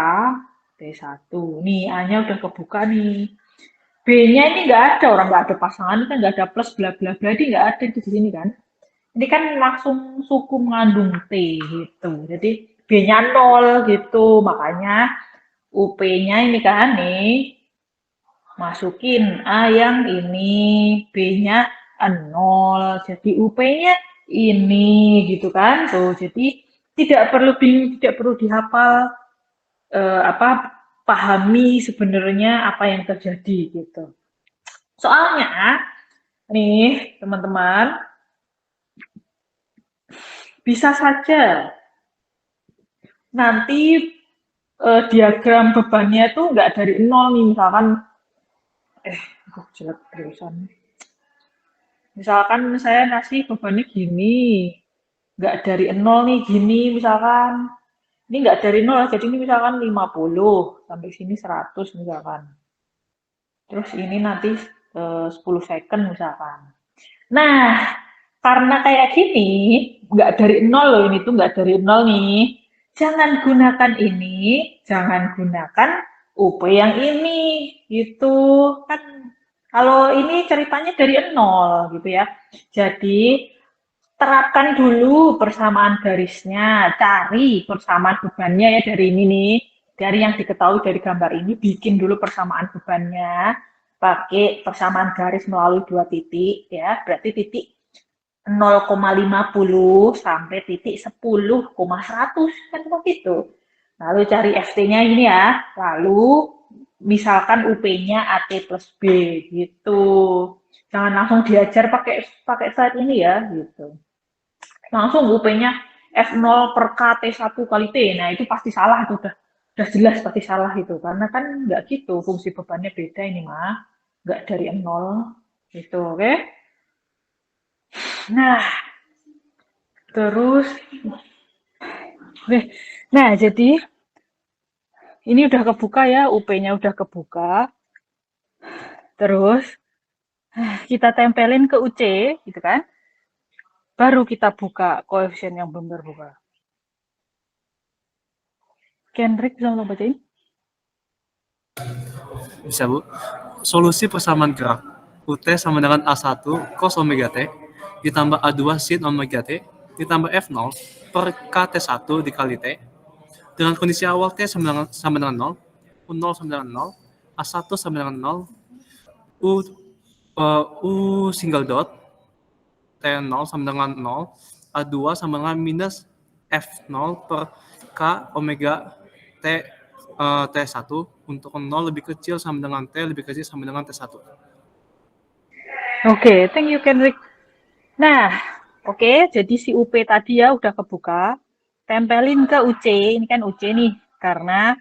Speaker 1: T1. Nih A-nya udah kebuka nih. B-nya ini nggak ada, orang nggak ada pasangan kan, nggak ada plus bla bla bla, di nggak ada di sini kan. Ini kan langsung suku mengandung T gitu. Jadi B-nya 0 gitu. Makanya UP-nya ini kan nih. Masukin A yang ini. B-nya 0. Jadi UP-nya ini gitu kan. Tuh, jadi tidak perlu bingung, tidak perlu dihafal pahami sebenarnya apa yang terjadi gitu. Soalnya nih, teman-teman, bisa saja nanti diagram bebannya itu nggak dari 0 nih, misalkan jelek tulisan. Misalkan saya ngasih bebannya gini, nggak dari 0 nih, gini misalkan. Ini nggak dari 0, jadi ini misalkan 50, sampai sini 100 misalkan. Terus ini nanti 10 second misalkan. Nah, karena kayak gini, nggak dari 0 loh, ini tuh nggak dari 0 nih. Jangan gunakan ini, jangan gunakan UP yang ini, gitu. Kan kalau ini ceritanya dari 0 gitu ya. Jadi terapkan dulu persamaan garisnya, cari persamaan bebannya ya dari ini nih. Dari yang diketahui dari gambar ini, bikin dulu persamaan bebannya. pakai persamaan garis melalui 2 titik ya, berarti titik 0,50 sampai titik 10,100 kan begitu. Lalu cari FT-nya ini ya, lalu misalkan UP-nya AT plus B gitu. Jangan langsung diajar pakai slide ini ya gitu. Langsung UP-nya F0 per K T1 kali T. Nah, itu pasti salah itu udah jelas pasti salah itu. Karena kan nggak gitu, fungsi bebannya beda ini mah. Nggak dari 0 gitu, oke? Nah, terus nah jadi ini udah kebuka ya, UP-nya udah kebuka. Terus kita tempelin ke UC gitu kan. Baru kita buka koefisien yang belum terbuka. Kendrick bisa tolong bacain?
Speaker 8: Bisa, Bu. Solusi persamaan gerak. UT sama dengan A1 cos omega T ditambah A2 sin omega T ditambah F0 per KT1 dikali T dengan kondisi awal T sama dengan 0, U0 sama dengan 0, A1 sama dengan 0, U single dot, T0 sama dengan 0, A2 sama dengan minus F0 per K omega T T1 untuk 0 lebih kecil sama dengan T lebih kecil sama dengan T1.
Speaker 1: Oke, thank you Kendrick. Nah, oke, jadi si UP tadi ya udah kebuka. Tempelin ke UC, ini kan UC nih, karena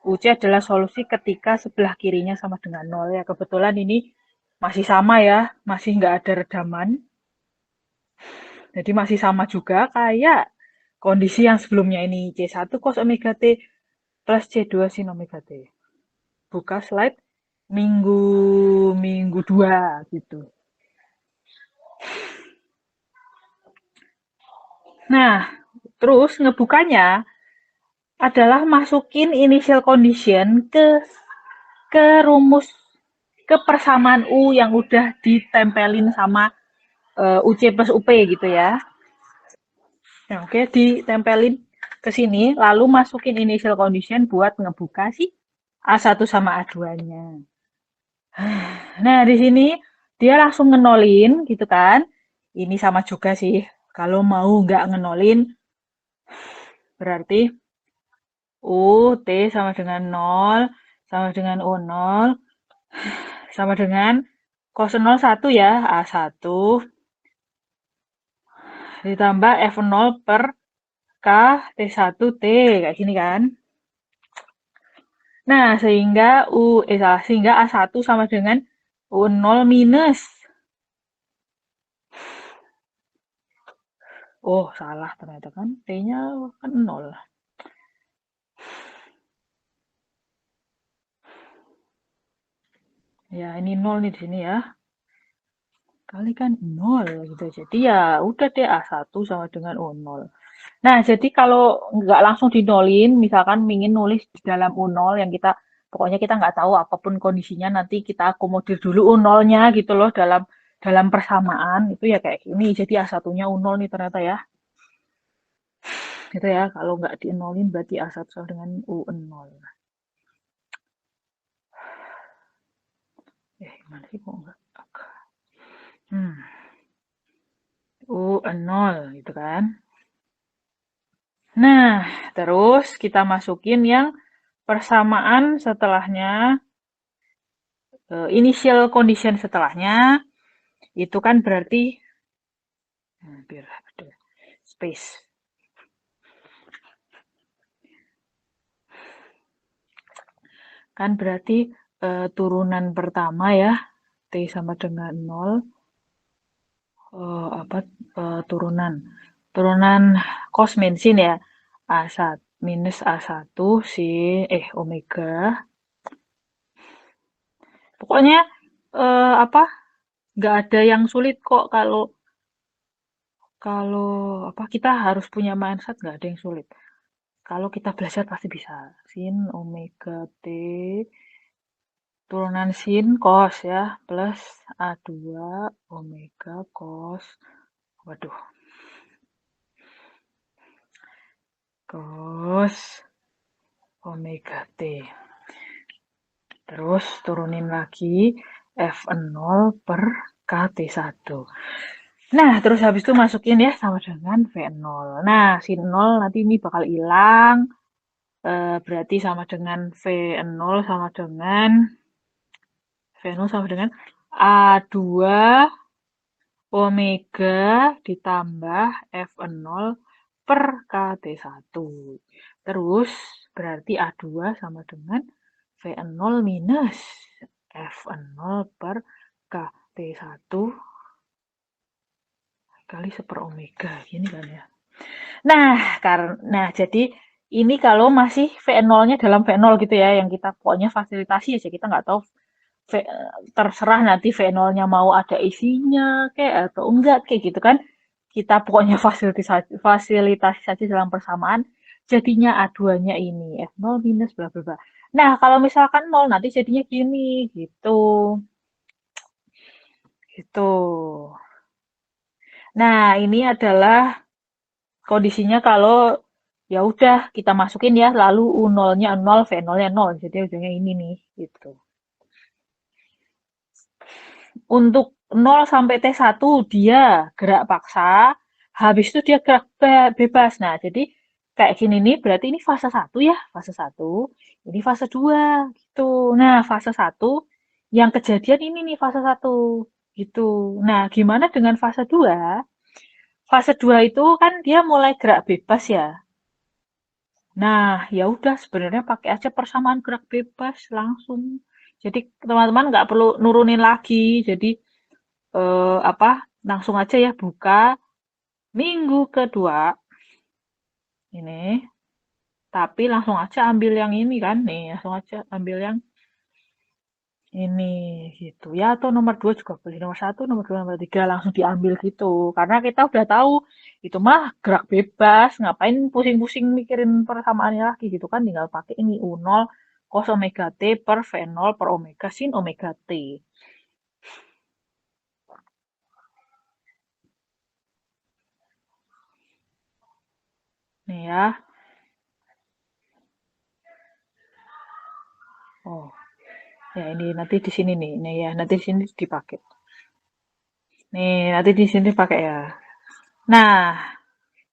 Speaker 1: UC adalah solusi ketika sebelah kirinya sama dengan 0 ya. Kebetulan ini masih sama ya, masih nggak ada redaman. Jadi masih sama juga kayak kondisi yang sebelumnya ini. C1 cos omega T plus C2 sin omega T. Buka slide minggu 2 gitu. Nah, terus ngebukanya adalah masukin initial condition ke rumus, ke persamaan U yang udah ditempelin sama UC plus UP gitu ya. Nah, oke, ditempelin ke sini, lalu masukin initial condition buat ngebuka si A1 sama A2-nya. Nah, di sini dia langsung ngenolin gitu kan. Ini sama juga sih. Kalau mau nggak ngenolin, berarti U, T sama dengan 0, sama dengan U0, sama dengan cos 0 1 ya, A1, ditambah F0 per K T1T, kayak gini kan. Nah, sehingga sehingga A1 sama dengan U0 minus. Oh, salah ternyata kan. T-nya kan 0. Ya, ini 0 nih di sini ya. Kali kan 0 gitu. Jadi ya udah deh A1 sama dengan U0. Nah, jadi kalau nggak langsung dinolin, misalkan ingin nulis di dalam U0 yang pokoknya kita nggak tahu apapun kondisinya, nanti kita akomodir dulu U0-nya gitu loh dalam persamaan, itu ya kayak gini. Jadi A1-nya U0 nih ternyata ya. Gitu ya, kalau nggak dinolin berarti A1 sama dengan U0. Gimana sih kok nggak? U0 gitu kan. Nah, terus kita masukin yang persamaan setelahnya, initial condition setelahnya, itu kan berarti, biar ada space. Kan berarti turunan pertama ya, T sama dengan 0, turunan cos min sin ya, A1 minus A1 sin omega. Pokoknya nggak ada yang sulit kok kalau kita harus punya mindset, nggak ada yang sulit. Kalau kita belajar pasti bisa. Sin omega T turunan sin cos ya plus A2 omega cos. Waduh. Cos omega T. Terus turunin lagi F0 per KT1. Nah, terus habis itu masukin ya sama dengan V0. Nah, sin 0 nanti ini bakal hilang. Berarti sama dengan V0 sama dengan A2 omega ditambah F0 per KT1. Terus berarti A2 sama dengan V0 minus F0 per KT1 kali 1 omega. Gini kan ya. Nah, jadi ini kalau masih V0-nya dalam V0 gitu ya, yang kita pokoknya fasilitasi aja, kita nggak tahu terserah nanti V0-nya mau ada isinya kayak atau enggak kayak gitu kan. Kita pokoknya fasilitasi saja dalam persamaan, jadinya A2-nya ini F0 minus bla bla bla. Nah, kalau misalkan 0 nanti jadinya gini gitu. Gitu. Nah, ini adalah kondisinya kalau ya udah kita masukin ya, lalu U0-nya 0, V0-nya 0. Jadi ujungnya ini nih, gitu. Untuk 0 sampai T1 dia gerak paksa, habis itu dia gerak bebas. Nah, jadi kayak gini nih, berarti ini fase 1 ya, fase 1. Ini fase 2, gitu. Nah, fase 1 yang kejadian ini nih fase 1, gitu. Nah, gimana dengan fase 2? Fase 2 itu kan dia mulai gerak bebas ya. Nah, ya udah sebenarnya pakai aja persamaan gerak bebas langsung. Jadi teman-teman nggak perlu nurunin lagi. Jadi langsung aja ya buka minggu kedua ini. Tapi langsung aja ambil yang ini kan nih, langsung aja ambil yang ini gitu ya, atau nomor 2 juga boleh, nomor 1, nomor 2, nomor 3 langsung diambil gitu. Karena kita udah tahu itu mah gerak bebas, ngapain pusing-pusing mikirin persamaannya lagi gitu kan, tinggal pakai ini U0 cos omega T per V0 per omega sin omega T. Nih ya. Oh. Ya ini nanti di sini nih. Nih ya, nanti di sini dipakai. Nih, nanti di sini pakai ya. Nah,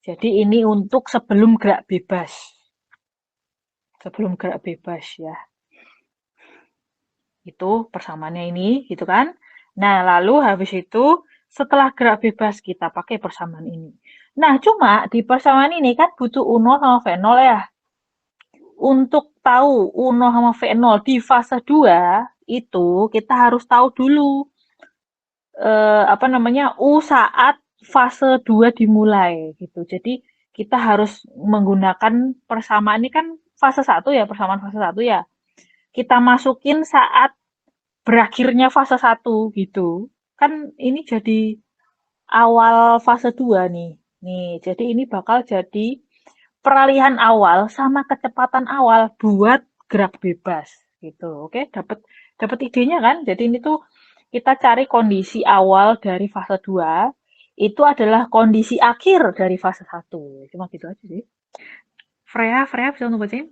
Speaker 1: jadi ini untuk sebelum gerak bebas. Sebelum gerak bebas ya. Itu persamaannya ini, gitu kan. Nah, lalu habis itu setelah gerak bebas kita pakai persamaan ini. Nah, cuma di persamaan ini kan butuh U0 sama V0 ya. Untuk tahu U0 sama V0 di fase 2 itu kita harus tahu dulu U saat fase 2 dimulai gitu. Jadi kita harus menggunakan persamaan ini kan fase 1 ya, persamaan fase 1 ya. Kita masukin saat berakhirnya fase 1 gitu. Kan ini jadi awal fase 2 nih. Nih, jadi ini bakal jadi peralihan awal sama kecepatan awal buat gerak bebas gitu. Oke, dapat idenya kan? Jadi ini tuh kita cari kondisi awal dari fase 2 itu adalah kondisi akhir dari fase 1. Cuma gitu aja sih. Freya bisa untuk bacain?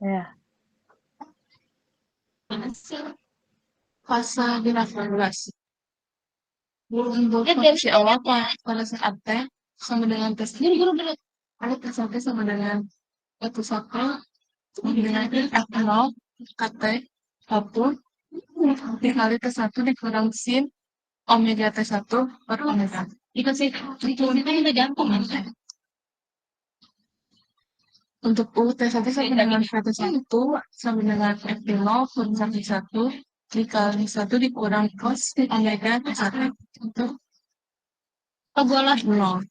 Speaker 1: Ya.
Speaker 9: Fase gerak bebas. Untuk kondisi awal pada saat T sama dengan T sendiri, ada T1 sama dengan T1 sama dengan F0 KT 1 dikali T1 dikurang sin omega T1 per omega. Dikasih itu udah gampang kan? Untuk U T1 sama dengan V1 sama dengan F0 per 1 dikali 1 dikurang cos omega T1 untuk bola 0.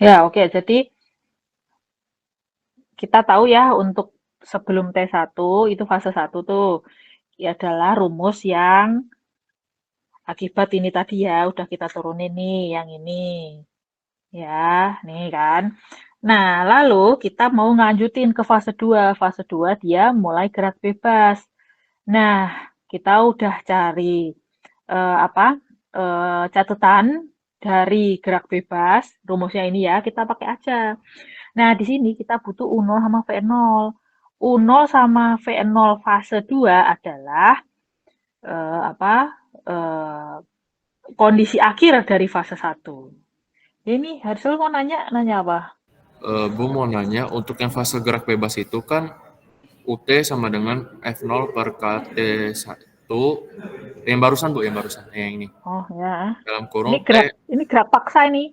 Speaker 1: Ya, oke. Jadi kita tahu ya untuk sebelum T1 itu fase 1 tuh adalah rumus yang akibat ini tadi ya, udah kita turunin nih yang ini. Ya, nih kan. Nah, lalu kita mau ngelanjutin ke fase 2. Fase 2 dia mulai gerak bebas. Nah, kita udah cari catatan dari gerak bebas, rumusnya ini ya, kita pakai aja. Nah, di sini kita butuh U0 sama V0. U0 sama V0 fase 2 adalah kondisi akhir dari fase 1. Ini Harsul mau nanya apa?
Speaker 4: Bu mau nanya, untuk yang fase gerak bebas itu kan UT sama dengan F0 per KT1. Yang barusan, Bu, yang ini.
Speaker 1: Oh ya.
Speaker 4: Dalam kurung
Speaker 1: Ini gerak paksa ini.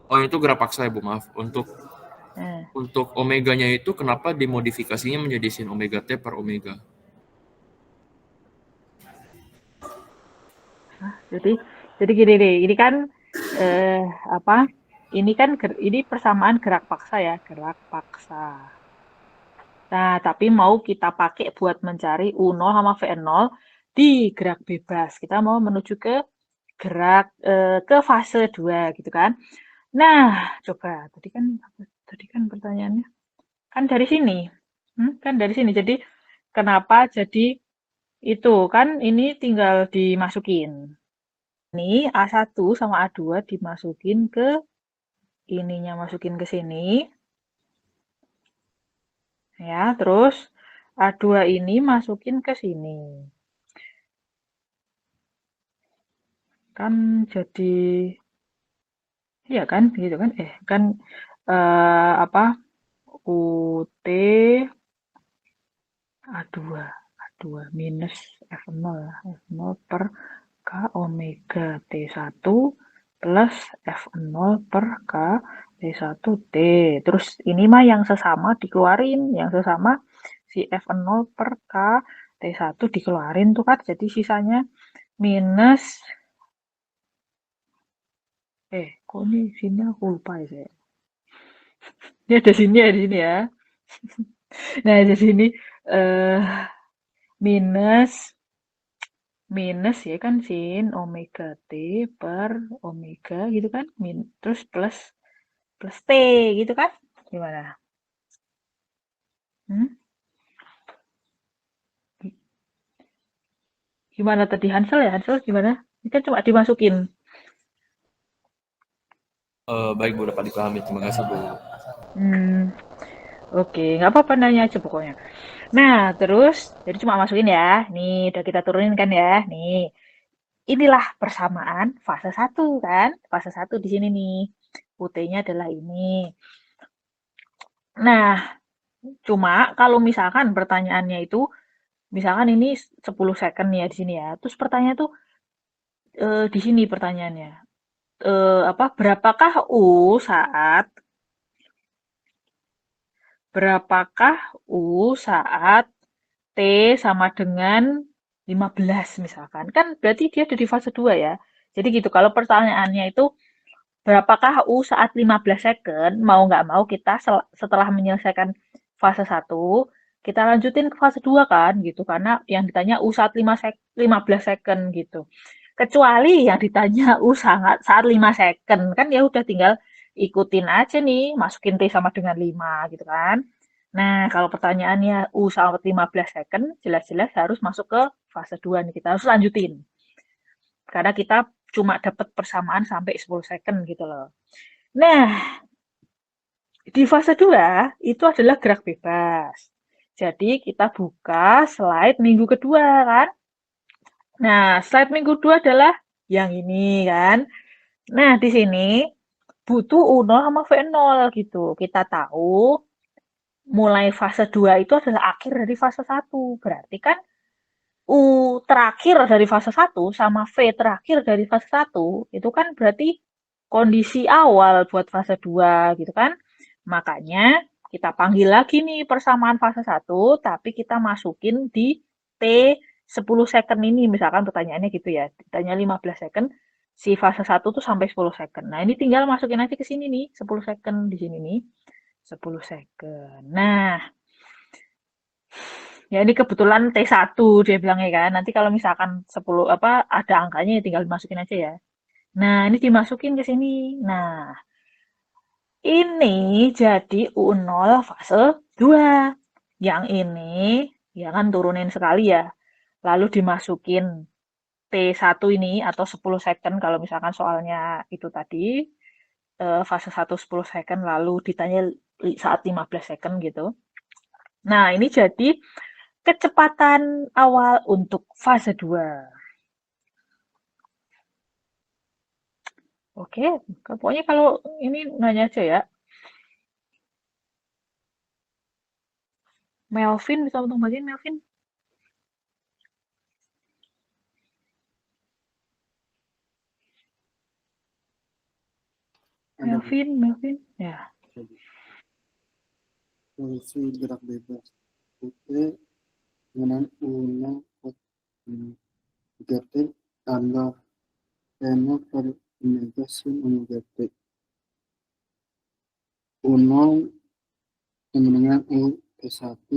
Speaker 4: Oh, itu gerak paksa ya, Bu, maaf. Untuk omeganya itu kenapa dimodifikasinya menjadi sin omega T per omega?
Speaker 1: Jadi gini deh, ini kan ini persamaan gerak paksa ya, gerak paksa. Nah, tapi mau kita pakai buat mencari U0 sama V0 di gerak bebas. Kita mau menuju ke gerak ke fase 2 gitu kan. Nah, coba tadi kan pertanyaannya kan dari sini. Kan dari sini. Jadi kenapa jadi itu kan ini tinggal dimasukin. Ini A1 sama A2 dimasukin ke ininya, masukin ke sini. Ya, terus A2 ini masukin ke sini. Kan jadi ya kan gitu kan UT A2 minus F0 per K omega T1 plus F0 per K T1T. Terus ini mah yang sesama dikeluarin, yang sesama si F0 per K T1 dikeluarin tuh kan, jadi sisanya minus kok ini sini aku lupa ya saya. Ini ada sini ya, di sini ya. Nah, di sini minus ya kan sin omega T per omega gitu kan, terus plus T gitu kan, gimana? Gimana tadi Hansel ya? Hansel gimana? Ini kan cuma dimasukin.
Speaker 4: Baik, Bu, dapat dipahami. Terima kasih, Bu.
Speaker 1: Oke, nggak apa-apa, nanya aja pokoknya. Nah, terus jadi cuma masukin ya. Nih, udah kita turunin kan ya. Nih. Inilah persamaan fase 1 kan. Fase 1 di sini nih. UT-nya adalah ini. Nah, cuma kalau misalkan pertanyaannya itu misalkan ini 10 second ya di sini ya. Terus pertanyaan tuh di sini pertanyaannya. Berapakah U saat T sama dengan 15 misalkan. Kan berarti dia ada di fase 2 ya. Jadi gitu, kalau pertanyaannya itu berapakah U saat 15 second, mau nggak mau kita setelah menyelesaikan fase 1, kita lanjutin ke fase 2 kan gitu. Karena yang ditanya U saat 15 second gitu. Kecuali yang ditanya U saat 5 second, kan ya udah tinggal ikutin aja nih, masukin T sama dengan 5 gitu kan. Nah, kalau pertanyaannya U sama 15 second, jelas-jelas harus masuk ke fase 2 nih, kita harus lanjutin. Karena kita cuma dapat persamaan sampai 10 second gitu loh. Nah, di fase 2 itu adalah gerak bebas. Jadi kita buka slide minggu kedua kan. Nah, slide minggu kedua adalah yang ini kan. Nah, di sini butuh U0 sama V0 gitu. Kita tahu mulai fase 2 itu adalah akhir dari fase 1. Berarti kan U terakhir dari fase 1 sama V terakhir dari fase 1 itu kan berarti kondisi awal buat fase 2 gitu kan. Makanya kita panggil lagi nih persamaan fase 1 tapi kita masukin di T 10 second ini, misalkan pertanyaannya gitu ya. Ditanya 15 second, si fase 1 tuh sampai 10 second. Nah, ini tinggal masukin aja ke sini nih, 10 second di sini nih. 10 second. Nah, ya ini kebetulan T1 dia bilangnya kan. Nanti kalau misalkan 10 ada angkanya ya tinggal dimasukin aja ya. Nah, ini dimasukin ke sini. Nah, ini jadi U0 fase 2. Yang ini ya kan turunin sekali ya. Lalu dimasukin T1 ini atau 10 second kalau misalkan soalnya itu tadi fase 1 10 second lalu ditanya saat 15 second gitu. Nah, ini jadi kecepatan awal untuk fase 2. Oke, pokoknya kalau ini nanya aja ya. Melvin, bisa untung bagian Melvin? Melvin, ya.
Speaker 10: Solusi gerak bebas UT dengan U0 T tambah N per omega sin omega T. U0 sama dengan U T1,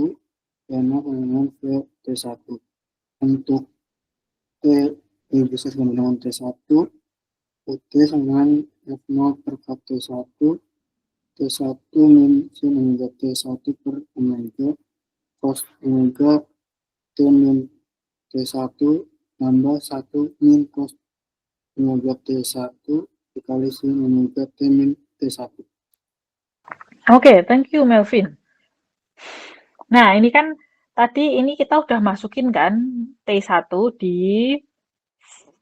Speaker 10: N sama dengan V T1. Untuk T bisa sama dengan T1, UT sama dengan F0 per T1, T1 min sin omega T1 per omega cos omega T min T1 tambah 1 min cos omega T1 dikali sin omega T min T1.
Speaker 1: Oke, thank you Melvin. Nah, ini kan tadi ini kita udah masukin kan T1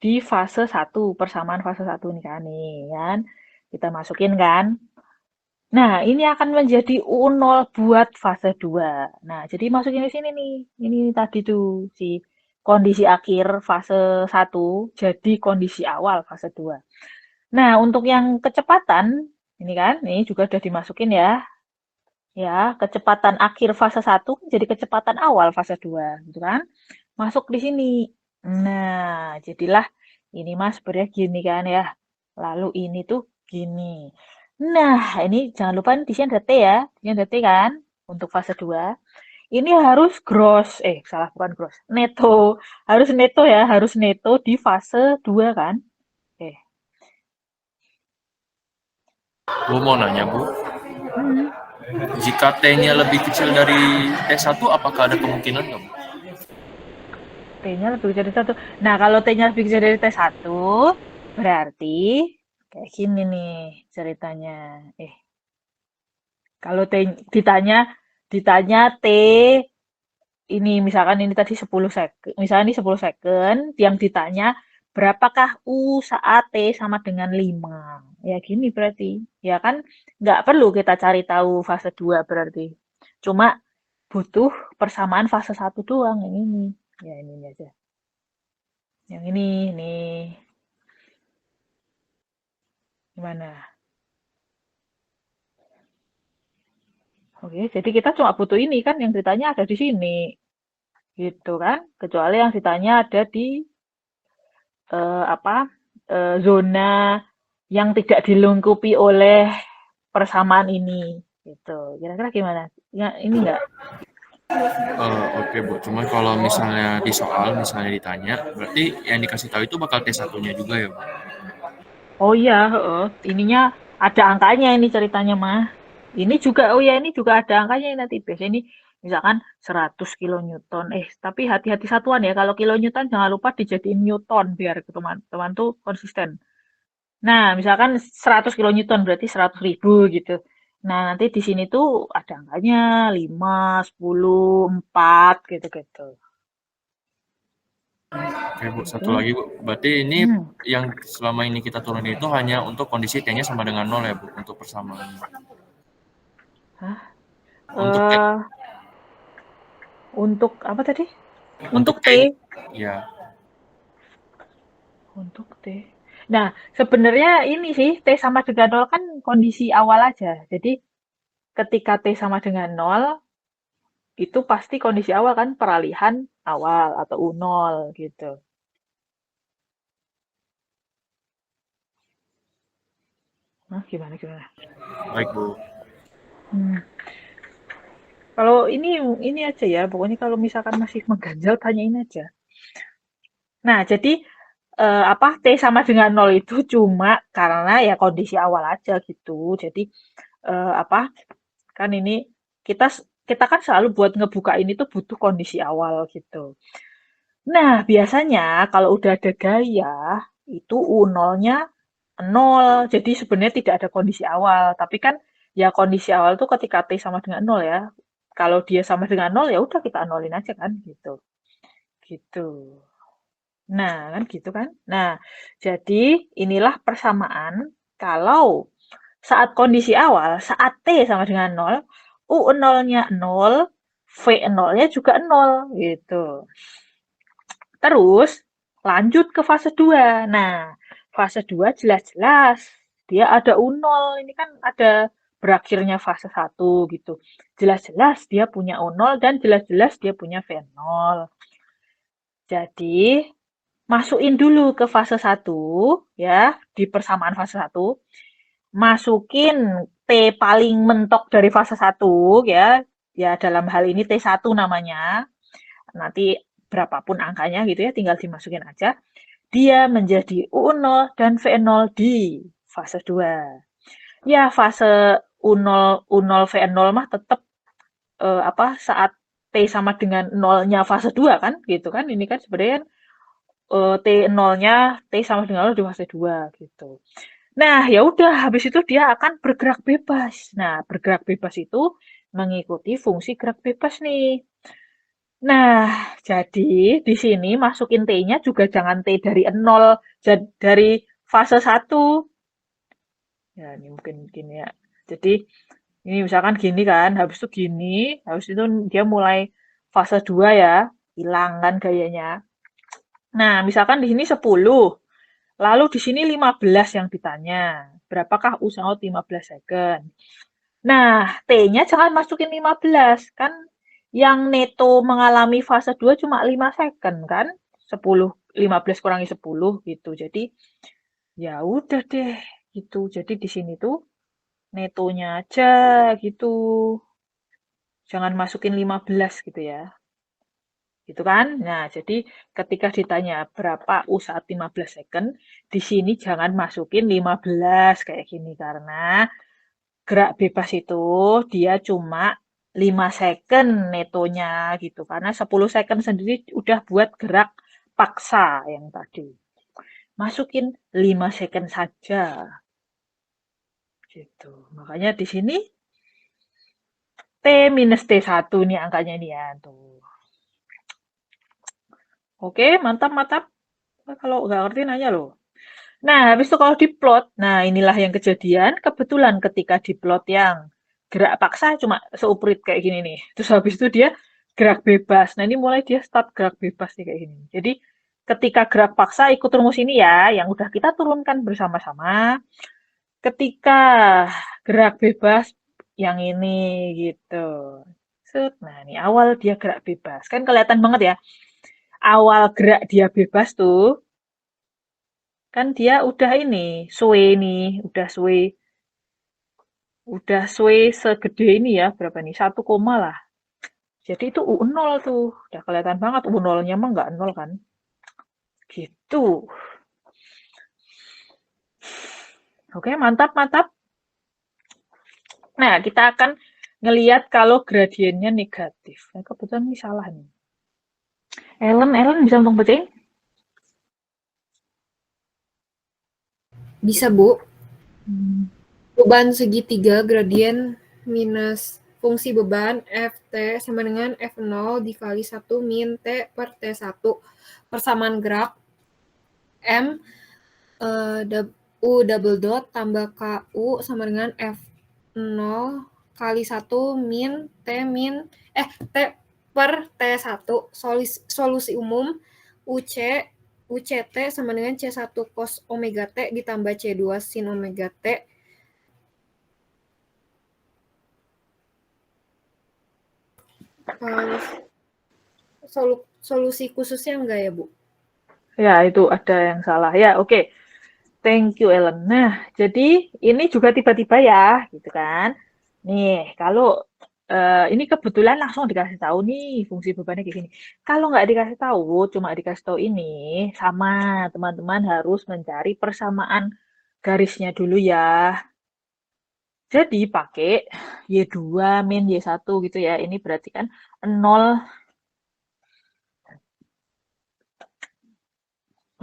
Speaker 1: di fase 1, persamaan fase 1 nih kan. Kita masukin kan. Nah, ini akan menjadi U0 buat fase 2. Nah, jadi masukin di sini nih. Ini tadi tuh si kondisi akhir fase 1 jadi kondisi awal fase 2. Nah, untuk yang kecepatan, ini kan, ini juga udah dimasukin ya. Ya, kecepatan akhir fase 1 jadi kecepatan awal fase 2, gitu kan. Masuk di sini. Nah, jadilah ini Mas sebenarnya gini kan ya. Lalu ini tuh gini. Nah, ini jangan lupa di sini ada T ya. Di sini ada T kan untuk fase 2. Ini harus gross, salah bukan gross, neto. Harus neto ya, harus neto di fase 2 kan.
Speaker 4: Bu mau nanya, Bu. Jika T-nya lebih kecil dari T1, apakah ada kemungkinan nggak, Bu?
Speaker 1: T-nya lebih kecil dari 1. Nah, kalau T-nya lebih kecil dari T1, berarti kayak gini nih ceritanya. Kalau ditanya T ini misalkan ini tadi 10 second, misalnya ini 10 second, yang ditanya berapakah U saat T sama dengan 5. Ya gini berarti. Ya kan nggak perlu kita cari tahu fase 2 berarti. Cuma butuh persamaan fase 1 doang yang ini. Ya ini aja. Yang ini nih. Gimana? Oke, jadi kita cuma butuh ini kan yang ditanya ada di sini. Gitu kan? Kecuali yang ditanya ada di zona yang tidak dilengkapi oleh persamaan ini. Gitu. Kira-kira gimana? Ya, ini enggak?
Speaker 4: Oke, Bu. Cuma kalau misalnya di soal, misalnya ditanya, berarti yang dikasih tahu itu bakal T1-nya juga ya, Bu?
Speaker 1: Oh iya, ininya ada angkanya ini ceritanya mah. Ini juga, oh ya ini juga ada angkanya nanti. Biasanya ini misalkan 100 kilonewton. Tapi hati-hati satuan ya. Kalau kilonewton jangan lupa dijadiin newton biar teman-teman tuh konsisten. Nah, misalkan 100 kilonewton berarti 100.000 gitu. Nah, nanti di sini tuh ada angkanya 5, 10, 4 gitu-gitu.
Speaker 4: Oke, Bu. Satu lagi, Bu. Berarti ini yang selama ini kita turunin itu hanya untuk kondisi T-nya sama dengan 0 ya, Bu, untuk persamaan.
Speaker 1: Hah?
Speaker 4: Untuk
Speaker 1: Untuk apa tadi? Untuk T.
Speaker 4: Ya.
Speaker 1: Untuk T. Nah, sebenarnya ini sih T sama dengan 0 kan kondisi awal aja. Jadi ketika T sama dengan 0 itu pasti kondisi awal kan peralihan awal atau U0 gitu. Nah, gimana?
Speaker 4: Baik, Bu.
Speaker 1: Kalau ini aja ya, pokoknya kalau misalkan masih mengganjal tanyain aja. Nah, jadi T sama dengan 0 itu cuma karena ya kondisi awal aja gitu. Jadi kan ini kita kan selalu buat ngebuka ini tuh butuh kondisi awal gitu. Nah, biasanya kalau udah ada gaya, itu U0-nya 0. Jadi sebenarnya tidak ada kondisi awal. Tapi kan ya kondisi awal tuh ketika T sama dengan 0 ya. Kalau dia sama dengan 0 ya udah kita nolin aja kan gitu. Gitu. Nah, kan gitu kan. Nah, jadi inilah persamaan kalau saat kondisi awal, saat T sama dengan 0, U0-nya 0, V0-nya juga 0 gitu. Terus lanjut ke fase 2. Nah, fase 2 jelas-jelas dia ada U0. Ini kan ada berakhirnya fase 1 gitu. Jelas-jelas dia punya U0 dan jelas-jelas dia punya V0. Jadi, masukin dulu ke fase 1 ya, di persamaan fase 1. Masukin T paling mentok dari fase 1 ya. Ya dalam hal ini T1 namanya. Nanti berapapun angkanya gitu ya, tinggal dimasukin aja. Dia menjadi U0 dan V0 di fase 2. Ya, fase U0 V0 mah tetap saat T sama dengan 0-nya fase 2 kan, gitu kan. Ini kan sebenarnya T0-nya T sama dengan 0 di fase 2 gitu. Nah, ya udah habis itu dia akan bergerak bebas. Nah, bergerak bebas itu mengikuti fungsi gerak bebas nih. Nah, jadi di sini masukin T-nya juga jangan T dari 0, dari fase 1. Ya, ini mungkin gini ya. Jadi, ini misalkan gini kan, habis itu gini, habis itu dia mulai fase 2 ya, hilang kan gayanya. Nah, misalkan di sini 10, lalu di sini 15 yang ditanya. Berapakah usaha 15 second? Nah, T-nya jangan masukin 15, kan yang neto mengalami fase 2 cuma 5 second kan? 15 kurangi 10 gitu. Jadi ya udah deh gitu. Jadi di sini tuh netonya aja gitu. Jangan masukin 15 gitu ya. Gitu kan? Nah, jadi ketika ditanya berapa U1 15 second, di sini jangan masukin 15 kayak gini karena gerak bebas itu dia cuma 5 second netonya gitu. Karena 10 second sendiri udah buat gerak paksa yang tadi. Masukin 5 second saja. Gitu. Makanya di sini T minus T1 nih angkanya nih ya. Tuh. Oke, mantap, mantap. Nah, kalau nggak ngerti nanya loh. Nah, habis itu kalau diplot, nah inilah yang kejadian. Kebetulan ketika diplot yang gerak paksa cuma seuprit kayak gini nih. Terus habis itu dia gerak bebas. Nah, ini mulai dia start gerak bebas nih kayak gini. Jadi, ketika gerak paksa ikut rumus ini ya, yang udah kita turunkan bersama-sama. Ketika gerak bebas yang ini gitu. Set. Nah, ini awal dia gerak bebas. Kan kelihatan banget ya. Awal gerak dia bebas tuh kan dia udah ini suwe nih, udah suwe segede ini ya, berapa nih, 1, lah. Jadi itu U0 tuh, udah kelihatan banget U0-nya mah nggak 0 kan. Gitu. Oke, mantap, mantap. Nah, kita akan ngelihat kalau gradiennya negatif. Nah, kebetulan ini salah nih. Ellen bisa tolong bacain?
Speaker 11: Bisa, Bu. Beban segitiga gradien minus fungsi beban Ft sama dengan F0 dikali 1 min T per T1. Persamaan gerak M U double dot tambah KU sama dengan F0 kali 1 min T per T1. Solusi umum UCT sama dengan C1 cos omega T ditambah C2 sin omega T. Solusi khususnya enggak ya, Bu?
Speaker 1: Ya, itu ada yang salah. Ya, oke. Thank you, Ellen. Nah, jadi ini juga tiba-tiba ya, gitu kan. Nih, kalau ini kebetulan langsung dikasih tahu nih fungsi bebannya kayak gini. Kalau nggak dikasih tahu, cuma dikasih tahu ini, sama teman-teman harus mencari persamaan garisnya dulu ya. Jadi pakai Y2 min Y1 gitu ya. Ini berarti kan 0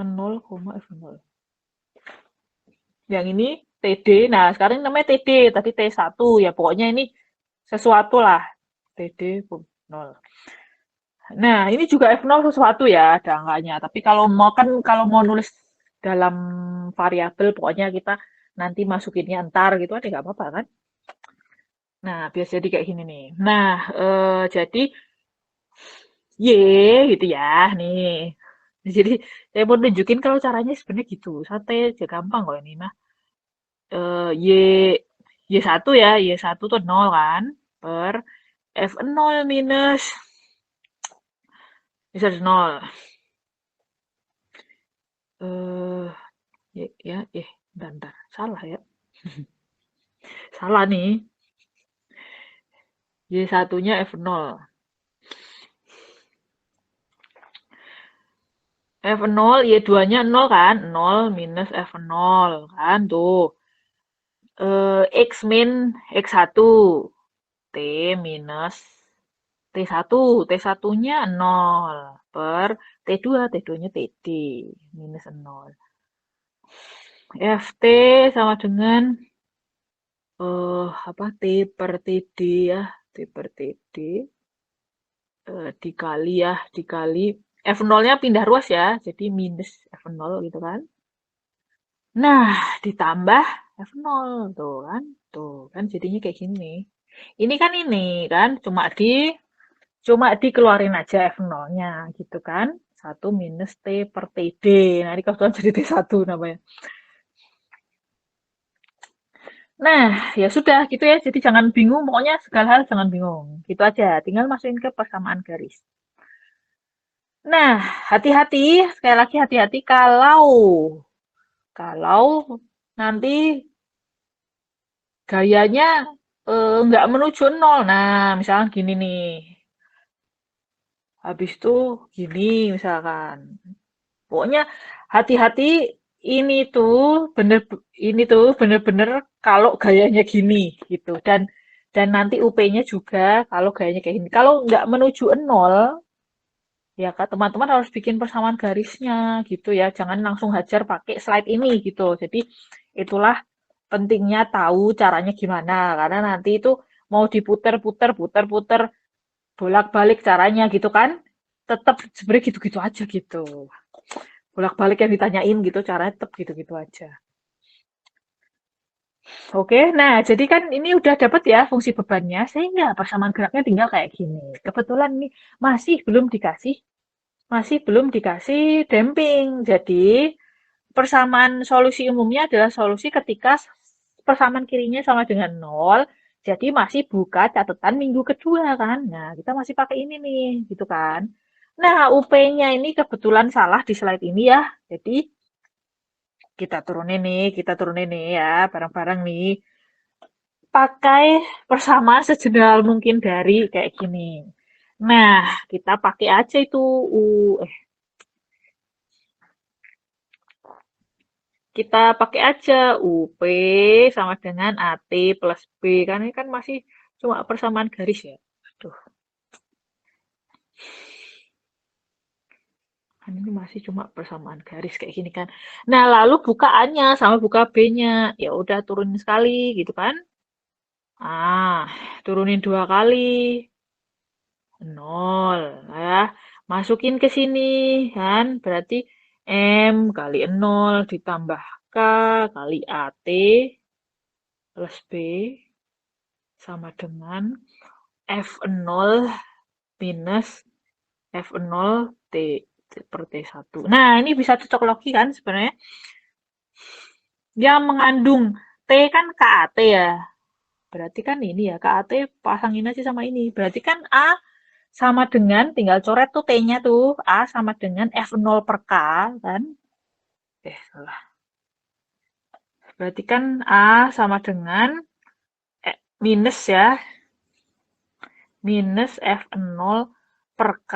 Speaker 1: 0, F0. Yang ini TD. Nah, sekarang namanya TD. Tadi T1. Ya, pokoknya ini sesuatu lah. TD 0. Nah, ini juga F0 sesuatu ya, ada angkanya. Tapi kalau mau nulis dalam variabel, pokoknya kita nanti masukinnya entar gitu aja nggak apa-apa kan? Nah, biasa jadi kayak gini nih. Nah, jadi Y gitu ya, nih. Jadi saya mau nunjukin kalau caranya sebenarnya gitu. Santai aja, gampang kok ini mah. Y1 ya, Y1 tuh 0 kan, per F0 minus bisa 0. Bentar, salah ya. Salah nih. Y1-nya F0. F0, Y2-nya 0 kan? 0 minus F0 kan tuh. X min X1. T minus T1. T1-nya 0 per T2. T2-nya TD minus 0. Ft sama dengan T per TD ya. T per TD dikali F0-nya pindah ruas ya, jadi minus F0 gitu kan. Nah, ditambah F0 tuh kan jadinya kayak gini. Ini kan cuma dikeluarin aja F0-nya gitu kan. 1 minus T per TD. Nah, ini kebetulan jadi T1 namanya. Nah, ya sudah gitu ya. Jadi jangan bingung, pokoknya segala hal jangan bingung. Gitu aja, tinggal masukin ke persamaan garis. Nah, hati-hati, sekali lagi hati-hati kalau nanti gayanya nggak menuju 0. Nah, misalnya gini nih. Habis itu gini misalkan. Pokoknya hati-hati ini tuh bener-bener kalau gayanya gini gitu. Dan nanti UP-nya juga kalau gayanya kayak gini. Kalau nggak menuju 0, ya Kak, teman-teman harus bikin persamaan garisnya gitu ya. Jangan langsung hajar pakai slide ini gitu. Jadi itulah pentingnya tahu caranya gimana. Karena nanti itu mau diputer-puter bolak-balik caranya gitu kan. Tetap sebenarnya gitu-gitu aja gitu. Bolak-balik yang ditanyain gitu, caranya tetap gitu-gitu aja. Oke, nah jadi kan ini udah dapat ya fungsi bebannya, sehingga persamaan geraknya tinggal kayak gini. Kebetulan nih masih belum dikasih damping. Jadi persamaan solusi umumnya adalah solusi ketika persamaan kirinya sama dengan 0. Jadi masih buka catatan minggu kedua kan. Nah, kita masih pakai ini nih, gitu kan. Nah, UP-nya ini kebetulan salah di slide ini ya. Jadi kita turunin nih ya, bareng-bareng nih. Pakai persamaan sejeneral mungkin dari kayak gini. Nah, kita pakai aja itu kita pakai aja UP sama dengan AT plus B. Kan ini kan masih cuma persamaan garis ya. Aduh. Kan ini masih cuma persamaan garis kayak gini kan. Nah, lalu buka A-nya sama buka B-nya. Ya udah turunin sekali gitu kan. Turunin 2 kali. 0 ya. Masukin ke sini kan. Berarti M kali 0 ditambah K kali AT plus B sama dengan F0 minus F0 T per T1. Nah, ini bisa cocok logi kan sebenarnya. Yang mengandung T kan KAT ya. Berarti kan ini ya, KAT pasangin aja sama ini. Berarti kan A sama dengan, tinggal coret tuh T-nya tuh. A sama dengan F0 per K kan. Salah. Berarti kan A sama dengan minus ya. Minus F0 per K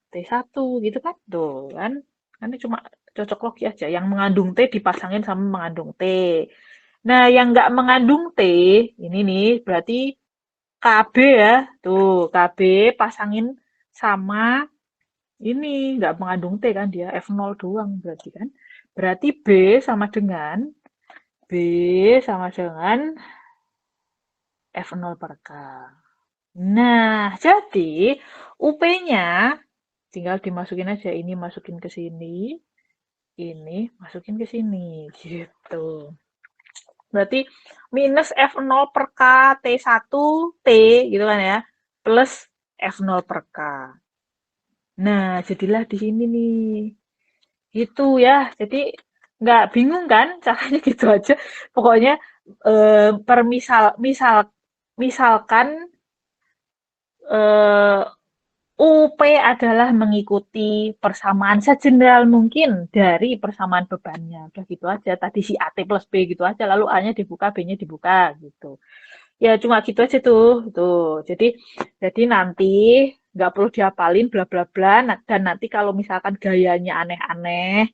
Speaker 1: T1 gitu kan. Tuh kan. Ini cuma cocok logi aja. Yang mengandung T dipasangin sama mengandung T. Nah, yang nggak mengandung T, ini nih, berarti KB ya. Tuh, KB pasangin sama ini nggak mengandung T kan dia, F0 doang berarti kan. Berarti B sama dengan F0 per K. Nah, jadi UP-nya tinggal dimasukin aja, ini masukin ke sini, ini masukin ke sini, gitu. Berarti minus F0 per K T1 T gitu kan ya, plus F0 per K. Nah, jadilah di sini nih. Gitu ya. Jadi nggak bingung kan caranya gitu aja. Pokoknya misalkan UP adalah mengikuti persamaan segeneral mungkin dari persamaan bebannya. Udah gitu aja. Tadi si AT plus B gitu aja. Lalu A-nya dibuka, B-nya dibuka gitu. Ya cuma gitu aja tuh. Tuh. Jadi nanti nggak perlu dihafalin bla bla bla. Dan nanti kalau misalkan gayanya aneh-aneh,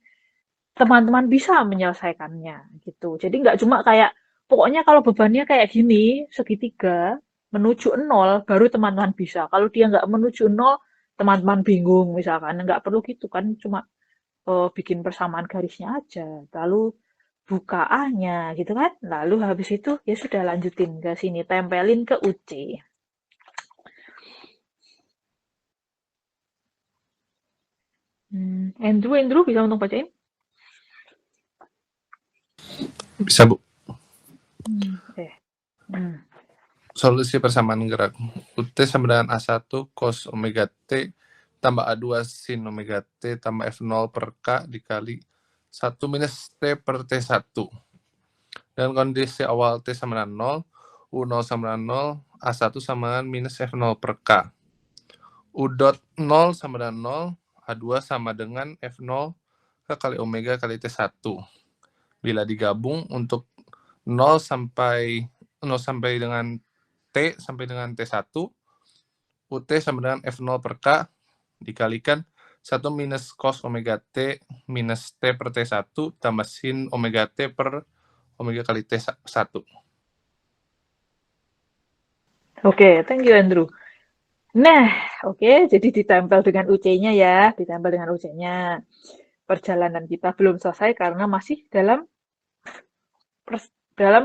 Speaker 1: teman-teman bisa menyelesaikannya gitu. Jadi nggak cuma kayak pokoknya kalau bebannya kayak gini segitiga menuju 0 baru teman-teman bisa. Kalau dia nggak menuju 0 teman-teman bingung misalkan nggak perlu gitu kan cuma bikin persamaan garisnya aja. Lalu buka A-nya gitu kan. Lalu habis itu ya sudah lanjutin ke sini tempelin ke UC. Andrew bisa untuk bacain?
Speaker 5: Bisa, Bu.
Speaker 1: Hmm.
Speaker 5: Solusi persamaan gerak. UT sama dengan A1 cos omega T tambah A2 sin omega T tambah F0 per K dikali 1 minus T per T1. Dan kondisi awal T sama dengan 0, U0 sama dengan 0, A1 sama dengan minus F0 per K. U dot 0 sama dengan 0, A2 sama dengan F0 kali omega kali T1. Bila digabung untuk 0 sampai dengan T sampai dengan T1, UT sama dengan F0 per K dikalikan 1 minus cos omega T minus T per T1 tambah sin omega T per omega kali T1.
Speaker 1: Oke, thank you Andrew. Nah, oke, jadi ditempel dengan UC-nya ya, ditempel dengan UC-nya. Perjalanan kita belum selesai karena masih dalam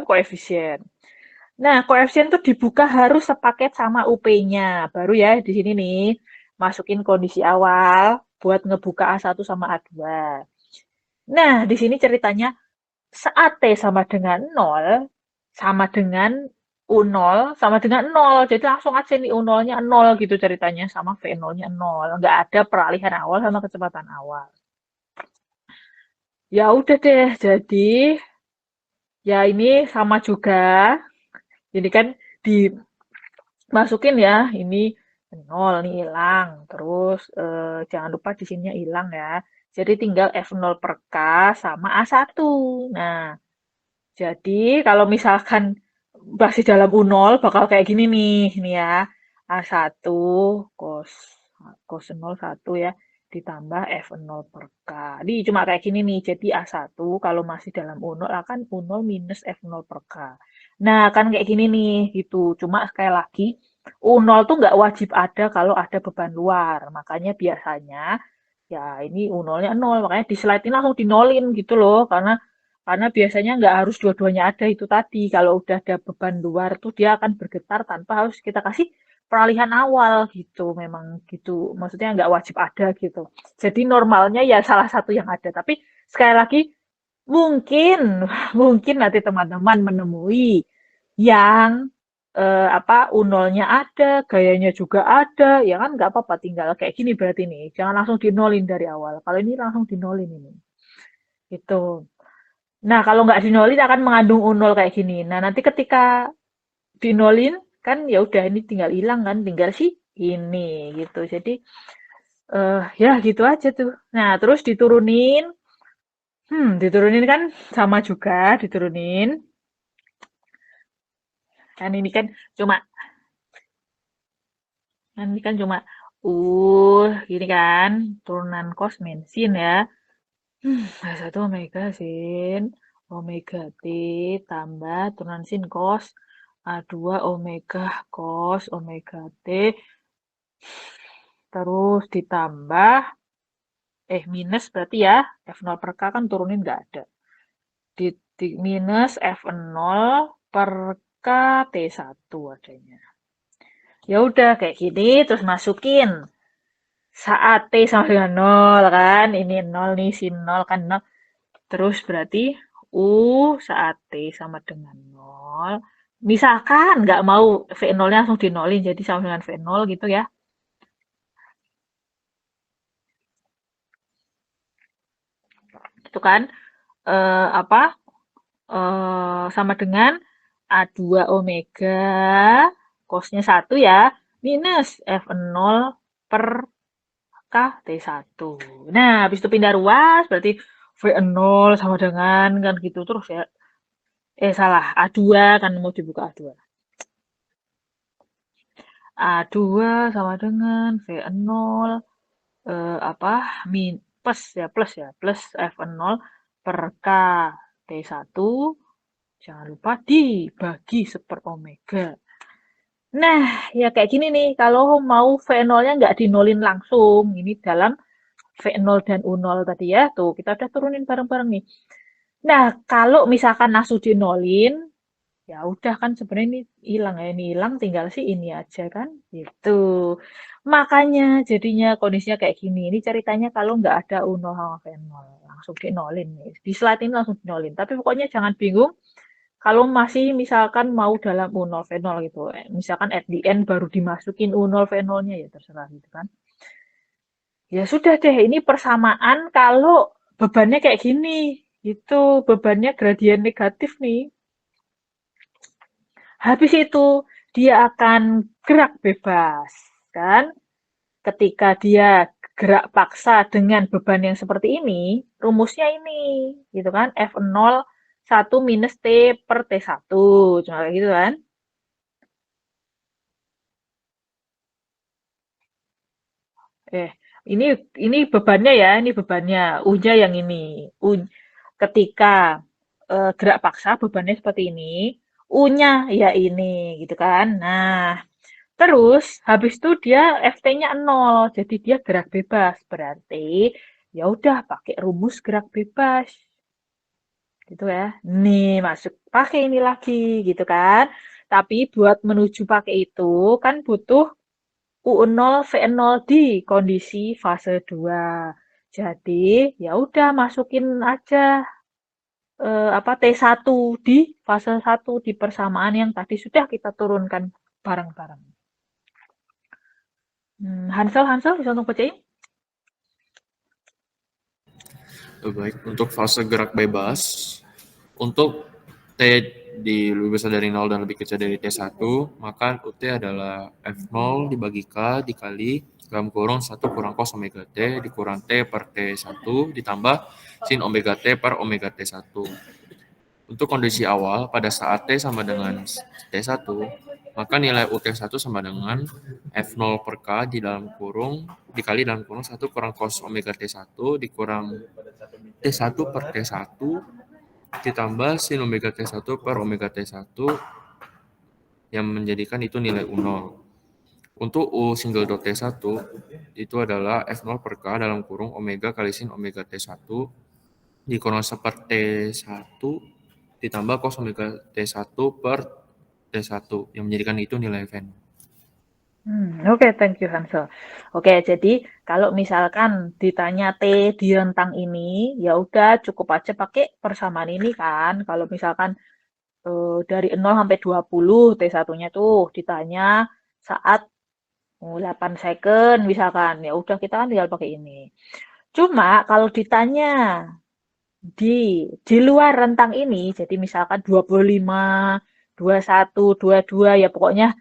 Speaker 1: koefisien. Nah, koefisien tuh dibuka harus sepaket sama UP-nya. Baru ya di sini nih, masukin kondisi awal buat ngebuka A1 sama A2. Nah, di sini ceritanya saat T sama dengan 0, sama dengan U0 sama dengan 0. Jadi langsung aja nih U0-nya 0 gitu ceritanya sama V0-nya 0. Nggak ada peralihan awal sama kecepatan awal. Ya udah deh, jadi ya ini sama juga. Jadi kan dimasukin ya, ini 0 nih hilang. Terus jangan lupa di sininya hilang ya. Jadi tinggal F0 per K sama A1. Nah, jadi kalau misalkan masih dalam U0 bakal kayak gini nih ya. A1 cos 0 1 ya ditambah F0 per K. Ini cuma kayak gini nih. Jadi A1 kalau masih dalam U0 akan U0 minus F0 per K. Nah, kan kayak gini nih gitu. Cuma sekali lagi U0 tuh nggak wajib ada kalau ada beban luar. Makanya biasanya ya ini U0-nya 0. Makanya di slide ini langsung dinolin gitu loh. Karena biasanya nggak harus dua-duanya ada itu tadi. Kalau udah ada beban luar tuh dia akan bergetar tanpa harus kita kasih peralihan awal gitu. Memang gitu. Maksudnya nggak wajib ada gitu. Jadi normalnya ya salah satu yang ada. Tapi sekali lagi mungkin nanti teman-teman menemui yang U0-nya ada, gayanya juga ada, ya kan nggak apa-apa tinggal kayak gini berarti nih. Jangan langsung dinolin dari awal. Kalau ini langsung dinolin ini. Gitu. Nah, kalau nggak dinolin akan mengandung U0 kayak gini. Nah, nanti ketika dinolin kan ya udah ini tinggal hilang kan, tinggal sih ini gitu. Jadi ya gitu aja tuh. Nah, terus diturunin. Diturunin kan sama juga diturunin. Kan ini kan cuma gini kan, turunan cos min sin ya. A1 omega sin omega T tambah turunan sin cos A2 omega cos omega T terus ditambah, minus berarti ya, F0 per K kan turunin nggak ada. Minus F0 per K T1 adanya. Ya udah kayak gini, terus masukin saat T sama dengan 0 kan, ini 0 nih, sin 0 kan 0. Terus berarti U saat T sama dengan 0. Misalkan nggak mau V0-nya langsung dinolin, jadi sama dengan V0 gitu ya. Itu kan sama dengan A2 omega cosnya 1 ya minus F0 per K T1. Nah, habis itu pindah ruas berarti V0 sama dengan kan gitu terus ya. Salah, A2 kan mau dibuka A2. A2 sama dengan V0 plus F0 per K T1 jangan lupa dibagi 1/, omega. Nah, ya kayak gini nih, kalau mau V0-nya nggak dinolin langsung, ini dalam V0 dan U0 tadi ya, tuh kita udah turunin bareng-bareng nih. Nah, kalau misalkan langsung dinolin, ya udah kan sebenarnya ini hilang ya, ini hilang tinggal sih ini aja kan, gitu. Makanya jadinya kondisinya kayak gini. Ini ceritanya kalau nggak ada U0 sama V0, langsung dinolin nih. Di slide ini langsung dinolin. Tapi pokoknya jangan bingung kalau masih misalkan mau dalam U0 V0 gitu. Misalkan at the end baru dimasukin U0 V0-nya ya terserah gitu kan. Ya sudah deh, ini persamaan kalau bebannya kayak gini. Itu bebannya gradien negatif nih. Habis itu dia akan gerak bebas, kan? Ketika dia gerak paksa dengan beban yang seperti ini, rumusnya ini, gitu kan? F0 1 minus T per T1, cuma kayak gitu kan? Ini bebannya ya, ini bebannya. U-nya yang ini. Ketika gerak paksa bebannya seperti ini, U-nya ya ini, gitu kan? Nah, terus habis itu dia FT-nya 0, jadi dia gerak bebas. Berarti ya udah pakai rumus gerak bebas. Gitu ya. Nih, masuk pakai ini lagi gitu kan. Tapi buat menuju pakai itu kan butuh U0 V0 di kondisi fase 2. Jadi ya udah masukin aja T1 di fase 1 di persamaan yang tadi sudah kita turunkan bareng-bareng. Hansel bisa untuk bacain?
Speaker 4: Baik, untuk fase gerak bebas, untuk T lebih besar dari 0 dan lebih kecil dari T1, maka UT adalah F0 dibagi K dikali dalam kurung 1 kurang cos omega T dikurang T per T1 ditambah sin omega T per omega T1. Untuk kondisi awal, pada saat T sama dengan T1, maka nilai UT1 sama dengan F0 per K dikali dalam kurung 1 kurang cos omega T1 dikurang T1 per T1 ditambah sin omega T1 per omega T1 yang menjadikan itu nilai U0. Untuk U single dot T1 itu adalah F0 per K dalam kurung omega kali sin omega T1 dikurang 1 per T1 ditambah cos omega T1 per T1 yang menjadikan itu nilai Fn.
Speaker 1: Oke, thank you Hansel. Oke, jadi kalau misalkan ditanya T di rentang ini, ya udah cukup aja pakai persamaan ini kan. Kalau misalkan dari 0 sampai 20 T1-nya tuh ditanya saat 8 second misalkan, ya udah kita kan tinggal pakai ini. Cuma kalau ditanya di luar rentang ini, jadi misalkan 25, 21, 22, ya pokoknya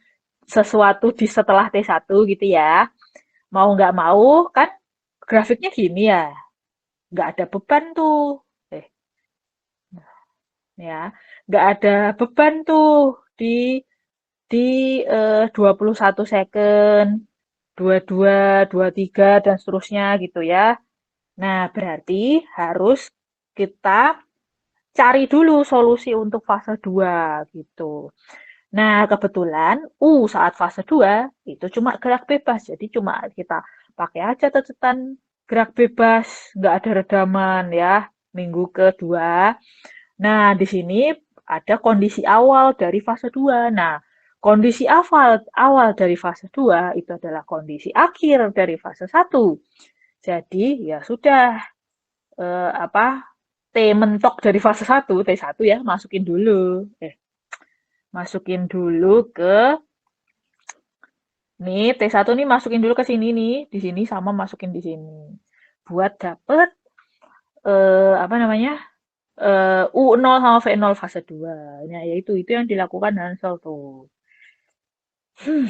Speaker 1: sesuatu di setelah T1 gitu ya. Mau nggak mau kan grafiknya gini ya. Nggak ada beban tuh. Ya, nggak ada beban tuh di 21 second, 22, 23 dan seterusnya gitu ya. Nah, berarti harus kita cari dulu solusi untuk fase 2 gitu. Nah, kebetulan U saat fase 2 itu cuma gerak bebas. Jadi cuma kita pakai aja catatan gerak bebas, nggak ada redaman ya, minggu kedua. Nah, di sini ada kondisi awal dari fase 2. Nah, kondisi awal dari fase 2 itu adalah kondisi akhir dari fase 1. Jadi, ya sudah, T mentok dari fase 1, T1 ya, masukin dulu ke nih T1 nih masukin dulu ke sini nih, di sini sama masukin di sini. Buat dapet U0 sama V0 fase 2. Nah, yaitu yang dilakukan Hansel tuh.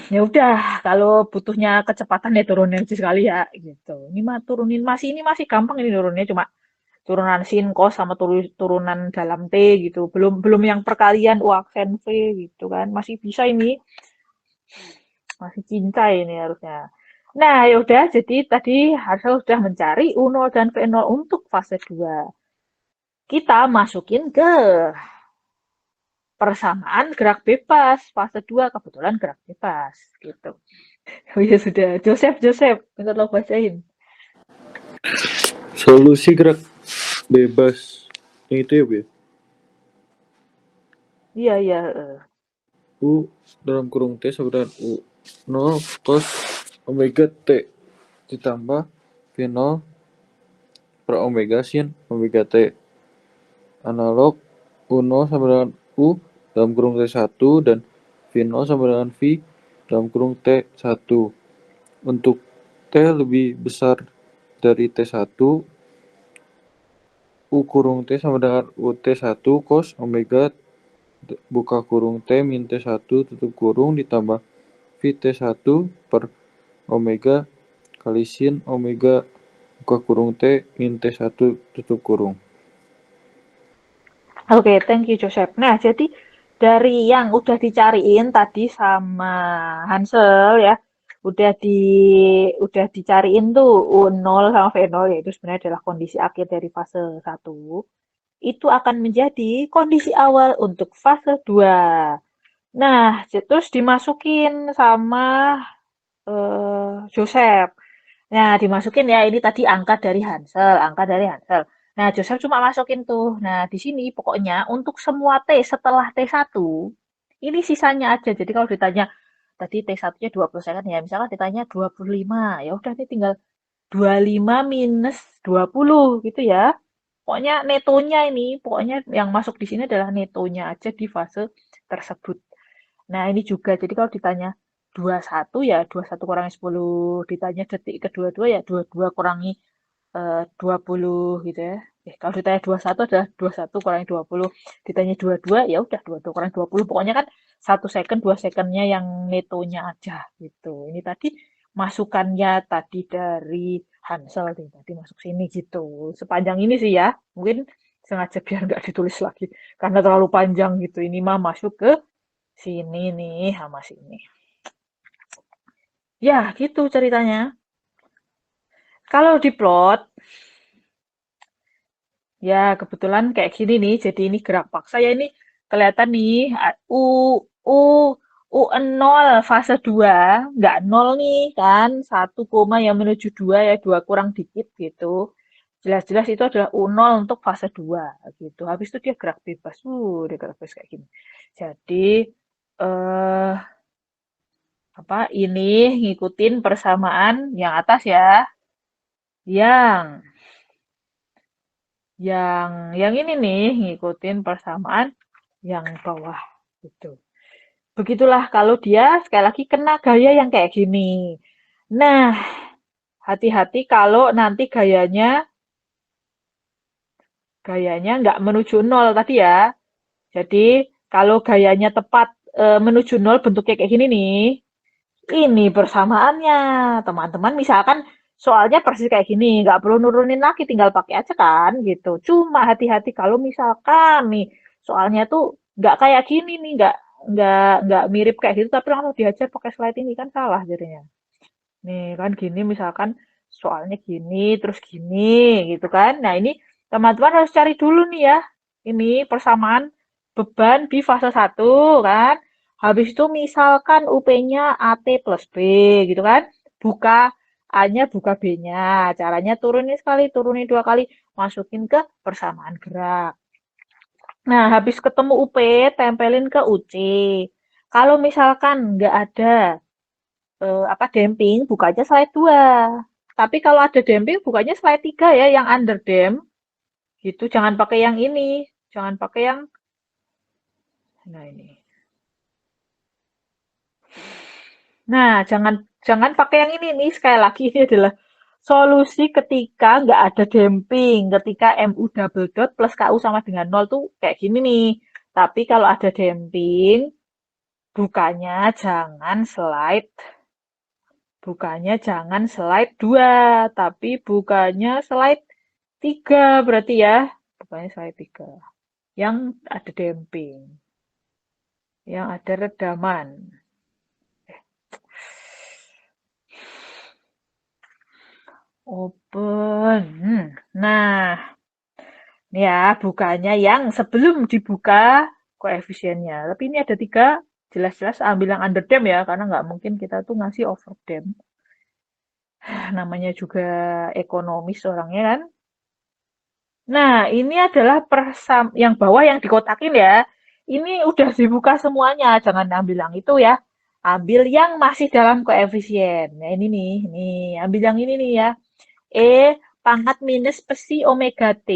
Speaker 1: Ya udah, kalau butuhnya kecepatan ya turunin aja sekali ya gitu. Ini mah turunin ini masih gampang ini turunnya, cuma turunan sin cos sama turunan dalam T gitu. Belum yang perkalian U aksen V gitu kan. Masih bisa ini. Masih cinta ini harusnya. Nah, ya udah, jadi tadi Hansel sudah mencari U0 dan V0 untuk fase 2. Kita masukin ke persamaan gerak bebas fase 2, kebetulan gerak bebas gitu. Oh ya sudah, Joseph, minta lo bacain.
Speaker 12: Solusi gerak bebas yang itu ya, Bu?
Speaker 1: Iya.
Speaker 12: U dalam kurung T sama dengan U0 cos omega T ditambah V0 per omega sin omega T. Analog U0 sama dengan U dalam kurung T1 dan V0 sama dengan V dalam kurung T1. Untuk T lebih besar dari T1, U kurung T sama dengan UT1 cos omega buka kurung T min T1 tutup kurung ditambah VT1 per omega kali sin omega buka kurung T min T1 tutup kurung.
Speaker 1: Oke, thank you Joseph. Nah, jadi dari yang udah dicariin tadi sama Hansel ya, udah dicariin tuh U0 sama V0, yaitu sebenarnya adalah kondisi akhir dari fase 1. Itu akan menjadi kondisi awal untuk fase 2. Nah, terus dimasukin sama Joseph. Nah, dimasukin ya, ini tadi angka dari Hansel. Nah, Joseph cuma masukin tuh. Nah, di sini pokoknya untuk semua T setelah T1, ini sisanya aja. Jadi kalau ditanya, tadi T1-nya 20 second ya, misalkan ditanya 25, ya udah nih tinggal 25 minus 20 gitu ya. Pokoknya netonya ini, pokoknya yang masuk di sini adalah netonya aja di fase tersebut. Nah, ini juga, jadi kalau ditanya 21 ya 21 kurangi 10, ditanya detik ke-22 ya 22 kurangi 20 gitu ya. Kalau ditanya 21 adalah 21 kurangi 20, ditanya 22 ya udah 22 kurangi 20, pokoknya kan 1 second 2 secondnya yang netonya aja gitu. Ini tadi masukannya tadi dari Hansel nih, tadi masuk sini gitu. Sepanjang ini sih ya, mungkin sengaja biar nggak ditulis lagi karena terlalu panjang gitu. Ini mah masuk ke sini nih sama sini. Ya, gitu ceritanya. Kalau diplot, ya kebetulan kayak gini nih, jadi ini gerak paksa ya, ini kelihatan nih U0 fase 2, nggak 0 nih kan, 1 koma yang menuju 2 ya, 2 kurang dikit gitu. Jelas-jelas itu adalah U0 untuk fase 2 gitu. Habis itu dia gerak bebas, dia gerak bebas kayak gini. Jadi, ini ngikutin persamaan yang atas ya. Yang ini nih ngikutin persamaan yang bawah gitu. Begitulah kalau dia sekali lagi kena gaya yang kayak gini. Nah, hati-hati kalau nanti gayanya nggak menuju 0 tadi ya. Jadi kalau gayanya tepat menuju 0 bentuknya kayak gini nih. Ini persamaannya. Teman-teman misalkan soalnya persis kayak gini, nggak perlu nurunin lagi, tinggal pakai aja kan gitu. Cuma hati-hati kalau misalkan nih soalnya tuh nggak kayak gini nih, nggak mirip kayak gitu, tapi langsung diajar pakai slide ini kan salah jadinya. Nih kan gini misalkan soalnya gini, terus gini gitu kan. Nah ini teman-teman harus cari dulu nih ya, ini persamaan beban di fase 1 kan. Habis itu misalkan UP-nya AT plus B gitu kan. Buka A-nya, buka B-nya. Caranya turunin sekali, turunin 2 kali, masukin ke persamaan gerak. Nah, habis ketemu UP, tempelin ke UC. Kalau misalkan nggak ada damping, bukanya slide 2. Tapi kalau ada damping, bukanya slide 3 ya, yang under damp. Gitu, jangan pakai yang ini. Jangan pakai yang, nah ini. Nah, jangan pakai yang ini nih. Sekali lagi, ini adalah solusi ketika nggak ada damping. Ketika MU double dot plus KU sama dengan 0 tuh kayak gini nih. Tapi kalau ada damping, bukanya jangan slide 2, tapi bukanya slide 3 berarti ya. Bukanya slide 3. Yang ada damping. Yang ada redaman. Open. Nah, ini ya bukanya yang sebelum dibuka koefisiennya. Tapi ini ada 3, jelas-jelas ambil yang under damp ya, karena nggak mungkin kita tuh ngasih over damp. Namanya juga ekonomis orangnya kan. Nah, ini adalah yang bawah yang dikotakin ya. Ini udah dibuka semuanya, jangan ambil yang itu ya. Ambil yang masih dalam koefisien. Nah, ini nih, ambil yang ini nih ya. E pangkat minus psi omega T,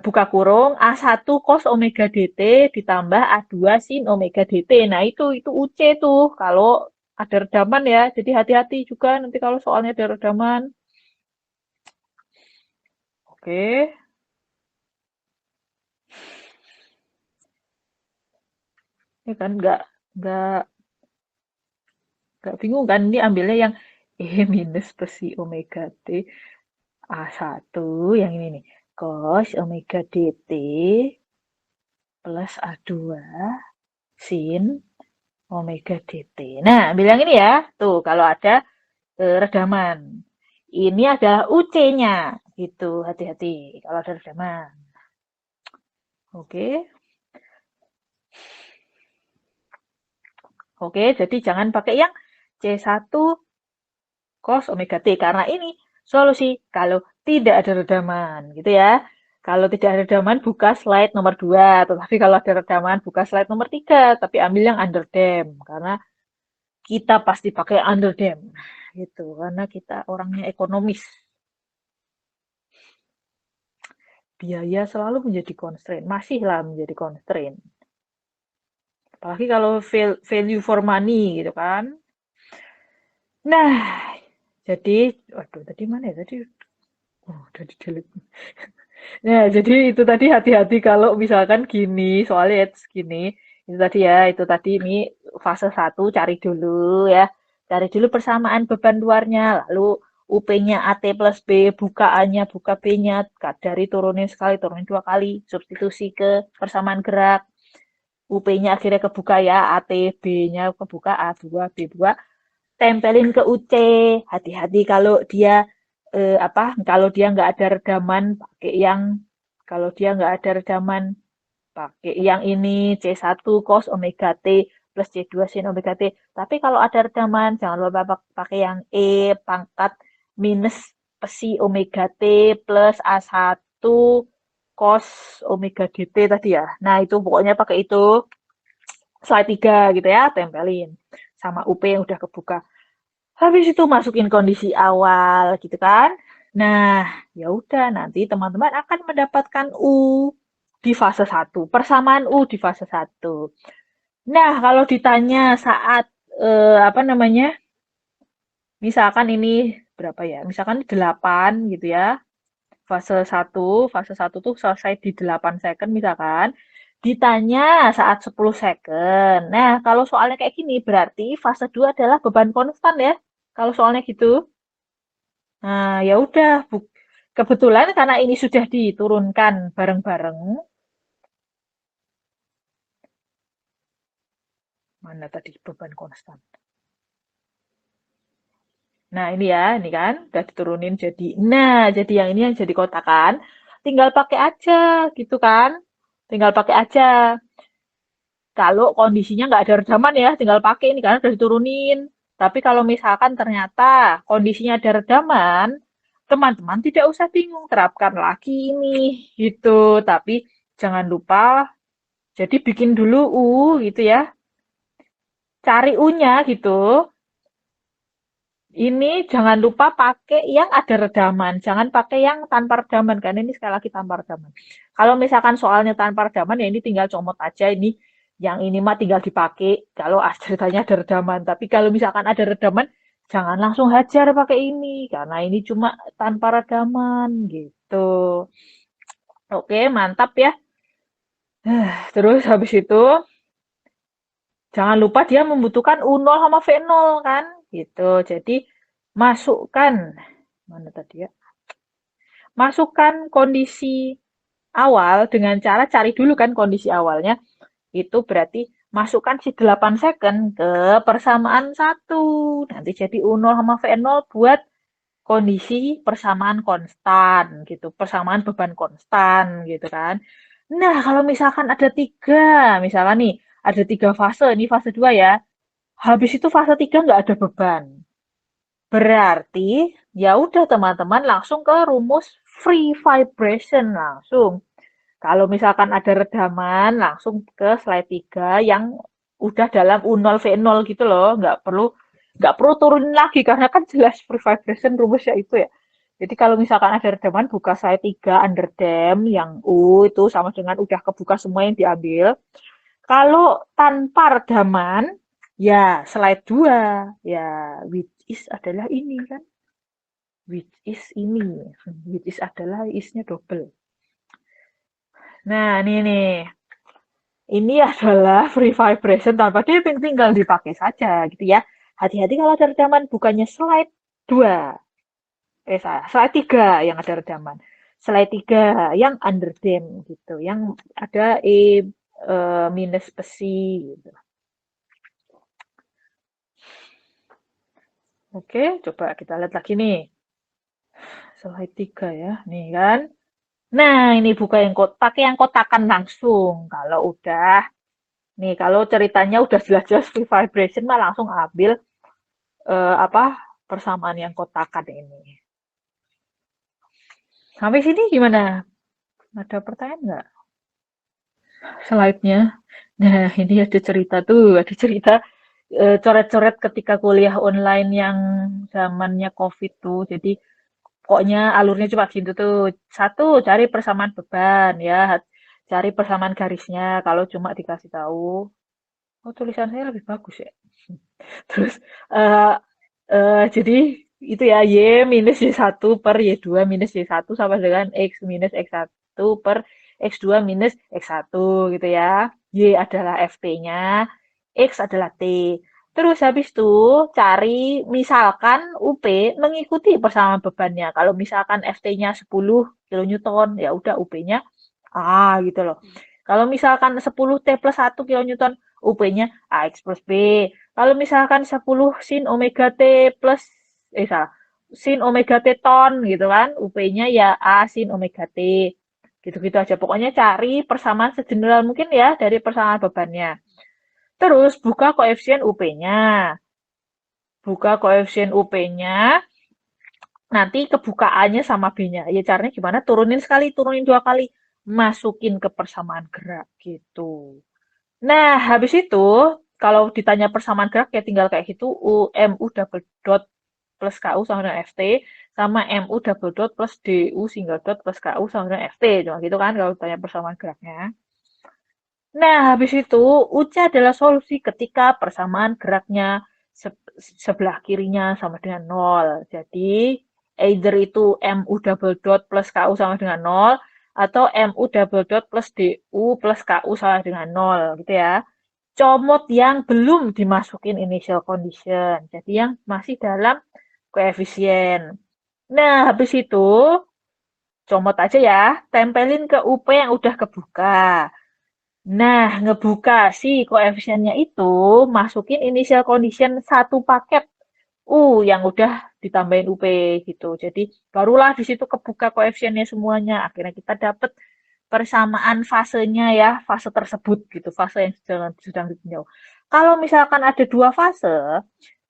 Speaker 1: buka kurung, A1 cos omega dt ditambah A2 sin omega dt. Nah, itu UC tuh, kalau ada redaman ya. Jadi hati-hati juga nanti kalau soalnya ada redaman. Oke. Ini kan nggak bingung kan, ini ambilnya yang E minus psi omega T A1 yang ini nih, cos omega dt plus A2 sin omega dt. Nah, ambil yang ini ya. Tuh, kalau ada redaman. Ini adalah UC-nya. Gitu, hati-hati kalau ada redaman. Oke. Oke, jadi jangan pakai yang C1 cos omega T. Karena ini solusi kalau tidak ada redaman. Gitu ya. Kalau tidak ada redaman, buka slide nomor 2. Tetapi kalau ada redaman, buka slide nomor 3. Tapi ambil yang under damp. Karena kita pasti pakai under damp. Gitu. Karena kita orangnya ekonomis. Biaya selalu menjadi constraint. Masihlah menjadi constraint. Apalagi kalau value for money gitu kan. Nah, jadi, waduh, tadi mana ya? Tadi, udah di-delete. Nah, jadi itu tadi hati-hati kalau misalkan gini, soalnya gini. Itu tadi ya, itu tadi ini fase 1 cari dulu ya. Cari dulu persamaan beban luarnya, lalu UP-nya AT plus B, buka A-nya, buka B-nya, dari turunin sekali, turunin 2 kali, substitusi ke persamaan gerak. UP-nya akhirnya kebuka ya, AT, B-nya kebuka, A2, B2, tempelin ke UC. Hati-hati kalau dia kalau dia nggak ada redaman, pakai yang, kalau dia nggak ada redaman, pakai yang ini, C1 cos omega T plus C2 sin omega T. Tapi kalau ada redaman, jangan lupa pakai yang E pangkat minus psi omega T plus A1 cos omega dt tadi ya. Nah, itu pokoknya pakai itu. Slide 3 gitu ya, tempelin. Sama UP yang udah kebuka. Habis itu masukin kondisi awal gitu kan. Nah, ya udah nanti teman-teman akan mendapatkan U di fase 1. Persamaan U di fase 1. Nah, kalau ditanya saat misalkan ini berapa ya? Misalkan 8 gitu ya. Fase 1 tuh selesai di 8 second misalkan. Ditanya saat 10 second. Nah, kalau soalnya kayak gini berarti fase 2 adalah beban konstan ya. Kalau soalnya gitu. Nah, ya udah. Kebetulan karena ini sudah diturunkan bareng-bareng. Mana tadi beban konstan? Nah, ini ya, ini kan udah diturunin jadi. Nah, jadi yang ini yang jadi kotakan. Tinggal pakai aja gitu kan. Tinggal pakai aja. kalau kondisinya nggak ada redaman ya, tinggal pakai ini karena udah diturunin. Tapi kalau misalkan ternyata kondisinya ada redaman, teman-teman tidak usah bingung, terapkan lagi ini gitu. Tapi jangan lupa, jadi bikin dulu U gitu ya. Cari U-nya gitu. Ini jangan lupa pakai yang ada redaman, jangan pakai yang tanpa redaman, karena ini sekali lagi tanpa redaman. Kalau misalkan soalnya tanpa redaman, ya ini tinggal comot aja, ini yang ini mah tinggal dipakai, kalau ceritanya ada redaman. Tapi kalau misalkan ada redaman, jangan langsung hajar pakai ini, karena ini cuma tanpa redaman, gitu. Oke, mantap ya. Terus habis itu, jangan lupa dia membutuhkan U0 sama V0 kan, gitu. Jadi masukkan mana tadi ya? Masukkan kondisi awal dengan cara cari dulu kan kondisi awalnya. Itu berarti masukkan si 8 second ke persamaan 1. Nanti jadi U0 sama V0 buat kondisi persamaan konstan gitu, persamaan beban konstan gitu kan. Nah, kalau misalkan ada 3, misalkan nih ada 3 fase, ini fase 2 ya. Habis itu fase 3 nggak ada beban. Berarti ya udah teman-teman langsung ke rumus free vibration langsung. Kalau misalkan ada redaman langsung ke slide 3 yang udah dalam U0 V0 gitu loh, nggak perlu turunin lagi karena kan jelas free vibration rumusnya itu ya. Jadi kalau misalkan ada redaman buka slide 3 under dam yang U itu sama dengan udah kebuka semua yang diambil. Kalau tanpa redaman ya slide 2 ya which is adalah ini kan. Which is ini. Which is adalah is-nya double. Nah, ini nih. Ini adalah free vibration tanpa dipping, tinggal dipakai saja gitu ya. Hati-hati kalau ada redaman bukannya slide 2. Slide 3 yang ada redaman. Slide 3 yang under dam gitu, yang ada minus besi gitu. Oke, coba kita lihat lagi nih. Slide 3 ya, nih kan. Nah, ini buka yang pakai yang kotakan langsung. Kalau udah, nih kalau ceritanya udah jelas-jelas free vibration mah langsung ambil persamaan yang kotakan ini. Sampai sini gimana? Ada pertanyaan nggak? Slide-nya. Nah, ini ada cerita tuh, ada cerita coret-coret ketika kuliah online yang zamannya COVID tuh. Jadi pokoknya alurnya cuma gitu tuh. 1, cari persamaan beban ya. Cari persamaan garisnya kalau cuma dikasih tahu. Oh, tulisan saya lebih bagus ya. Terus jadi itu ya Y minus Y1 per Y2 minus Y1 sama dengan X minus X1 per X2 minus X1 gitu ya. Y adalah FT-nya, X adalah T. Terus habis itu cari misalkan UP mengikuti persamaan bebannya. Kalau misalkan FT-nya 10 kN, ya udah UP-nya A gitu loh. Kalau misalkan 10 T plus 1 kN, UP-nya AX plus B. Kalau misalkan 10 sin omega T plus sin omega T ton gitu kan, UP-nya ya A sin omega T. Gitu-gitu aja. Pokoknya cari persamaan segeneral mungkin ya dari persamaan bebannya. Terus buka koefisien UP-nya. Buka koefisien UP-nya. Nanti kebukaannya sama B-nya. Ya caranya gimana? Turunin sekali, turunin 2 kali. Masukin ke persamaan gerak gitu. Nah, habis itu kalau ditanya persamaan gerak ya tinggal kayak gitu MU double dot plus KU sama dengan FT sama MU double dot plus DU single dot plus KU sama dengan FT. Cuma gitu kan kalau ditanya persamaan geraknya. Nah, habis itu UC adalah solusi ketika persamaan geraknya sebelah kirinya sama dengan 0. Jadi, either itu MU double dot plus KU sama dengan 0 atau MU double dot plus DU plus KU sama dengan 0 gitu ya. Comot yang belum dimasukin initial condition. Jadi yang masih dalam koefisien. Nah, habis itu comot aja ya, tempelin ke UP yang udah kebuka. Nah, ngebuka si koefisiennya itu, masukin initial condition 1 paket yang udah ditambahin UP gitu. Jadi barulah di situ kebuka koefisiennya semuanya. Akhirnya kita dapat persamaan fasenya ya, fase tersebut gitu, fase yang sedang ditinjau. Kalau misalkan ada 2 fase,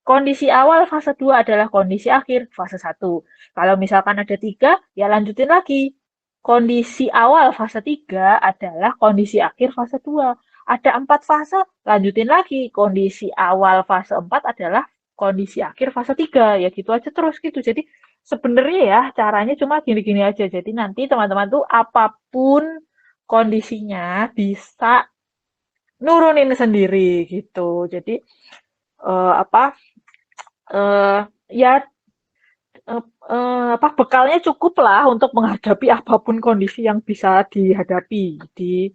Speaker 1: kondisi awal fase 2 adalah kondisi akhir fase 1. Kalau misalkan ada 3, ya lanjutin lagi. Kondisi awal fase 3 adalah kondisi akhir fase 2. Ada 4 fase, lanjutin lagi. Kondisi awal fase 4 adalah kondisi akhir fase 3. Ya gitu aja terus gitu. Jadi sebenarnya ya caranya cuma gini-gini aja. Jadi nanti teman-teman tuh apapun kondisinya bisa nurunin sendiri gitu. Jadi ya bekalnya cukup lah untuk menghadapi apapun kondisi yang bisa dihadapi di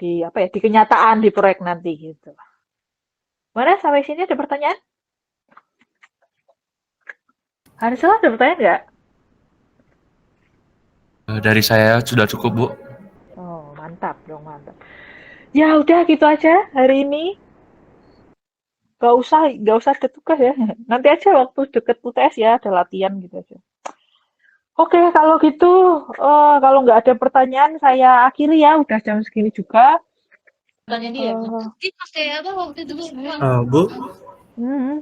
Speaker 1: di kenyataan di proyek nanti gitu. Mana sampai sini ada pertanyaan? Hansel ada pertanyaan nggak?
Speaker 4: Dari saya sudah cukup, Bu.
Speaker 1: Oh, mantap dong, mantap. Ya udah gitu aja hari ini. Gak usah ada tugas ya. Nanti aja waktu deket UTS ya ada latihan gitu aja. Oke, kalau gitu kalau nggak ada pertanyaan saya akhiri ya. Udah jam segini juga.
Speaker 8: Bu,
Speaker 1: Hmm.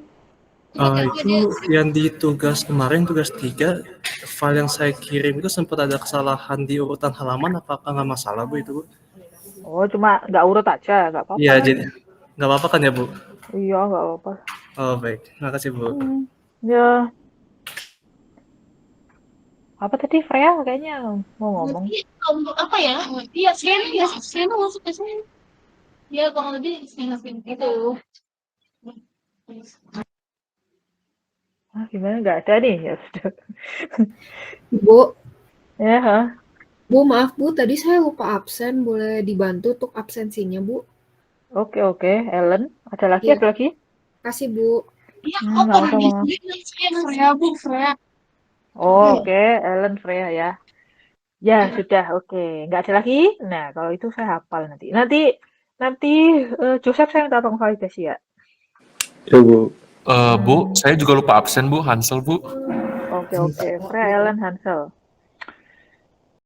Speaker 8: itu yang di tugas kemarin, tugas 3, file yang saya kirim itu sempat ada kesalahan di urutan halaman, apakah nggak masalah Bu itu, Bu?
Speaker 1: Oh, cuma nggak urut aja, nggak apa-apa.
Speaker 8: Iya, jadi nggak apa-apa kan ya Bu?
Speaker 1: Iya, nggak apa-apa.
Speaker 8: Oh baik, terima kasih Bu.
Speaker 1: Ya. Apa tadi Freya kayaknya mau ngomong?
Speaker 9: Apa ya? Iya, Sienna masuk ke sini. Ya, kurang lebih gitu.
Speaker 1: Gimana nggak ada nih? Ya sudah.
Speaker 11: Bu,
Speaker 1: Ya,
Speaker 11: Bu maaf Bu, tadi saya lupa absen, boleh dibantu untuk absensinya Bu?
Speaker 1: Oke, Ellen. Ada lagi?
Speaker 11: Iya.
Speaker 1: Ada lagi?
Speaker 11: Kasih Bu.
Speaker 9: Iya,
Speaker 1: nggak apa-apa.
Speaker 9: Freya.
Speaker 1: Oh, oke, Ellen Freya ya. Ya, sudah, oke. Nggak ada lagi? Nah, kalau itu saya hafal nanti. Nanti Joseph saya minta tolong validasi ya.
Speaker 12: Ya, Bu.
Speaker 4: Bu, saya juga lupa absen, Bu. Hansel, Bu.
Speaker 1: Oke. Freya, Ellen, Hansel.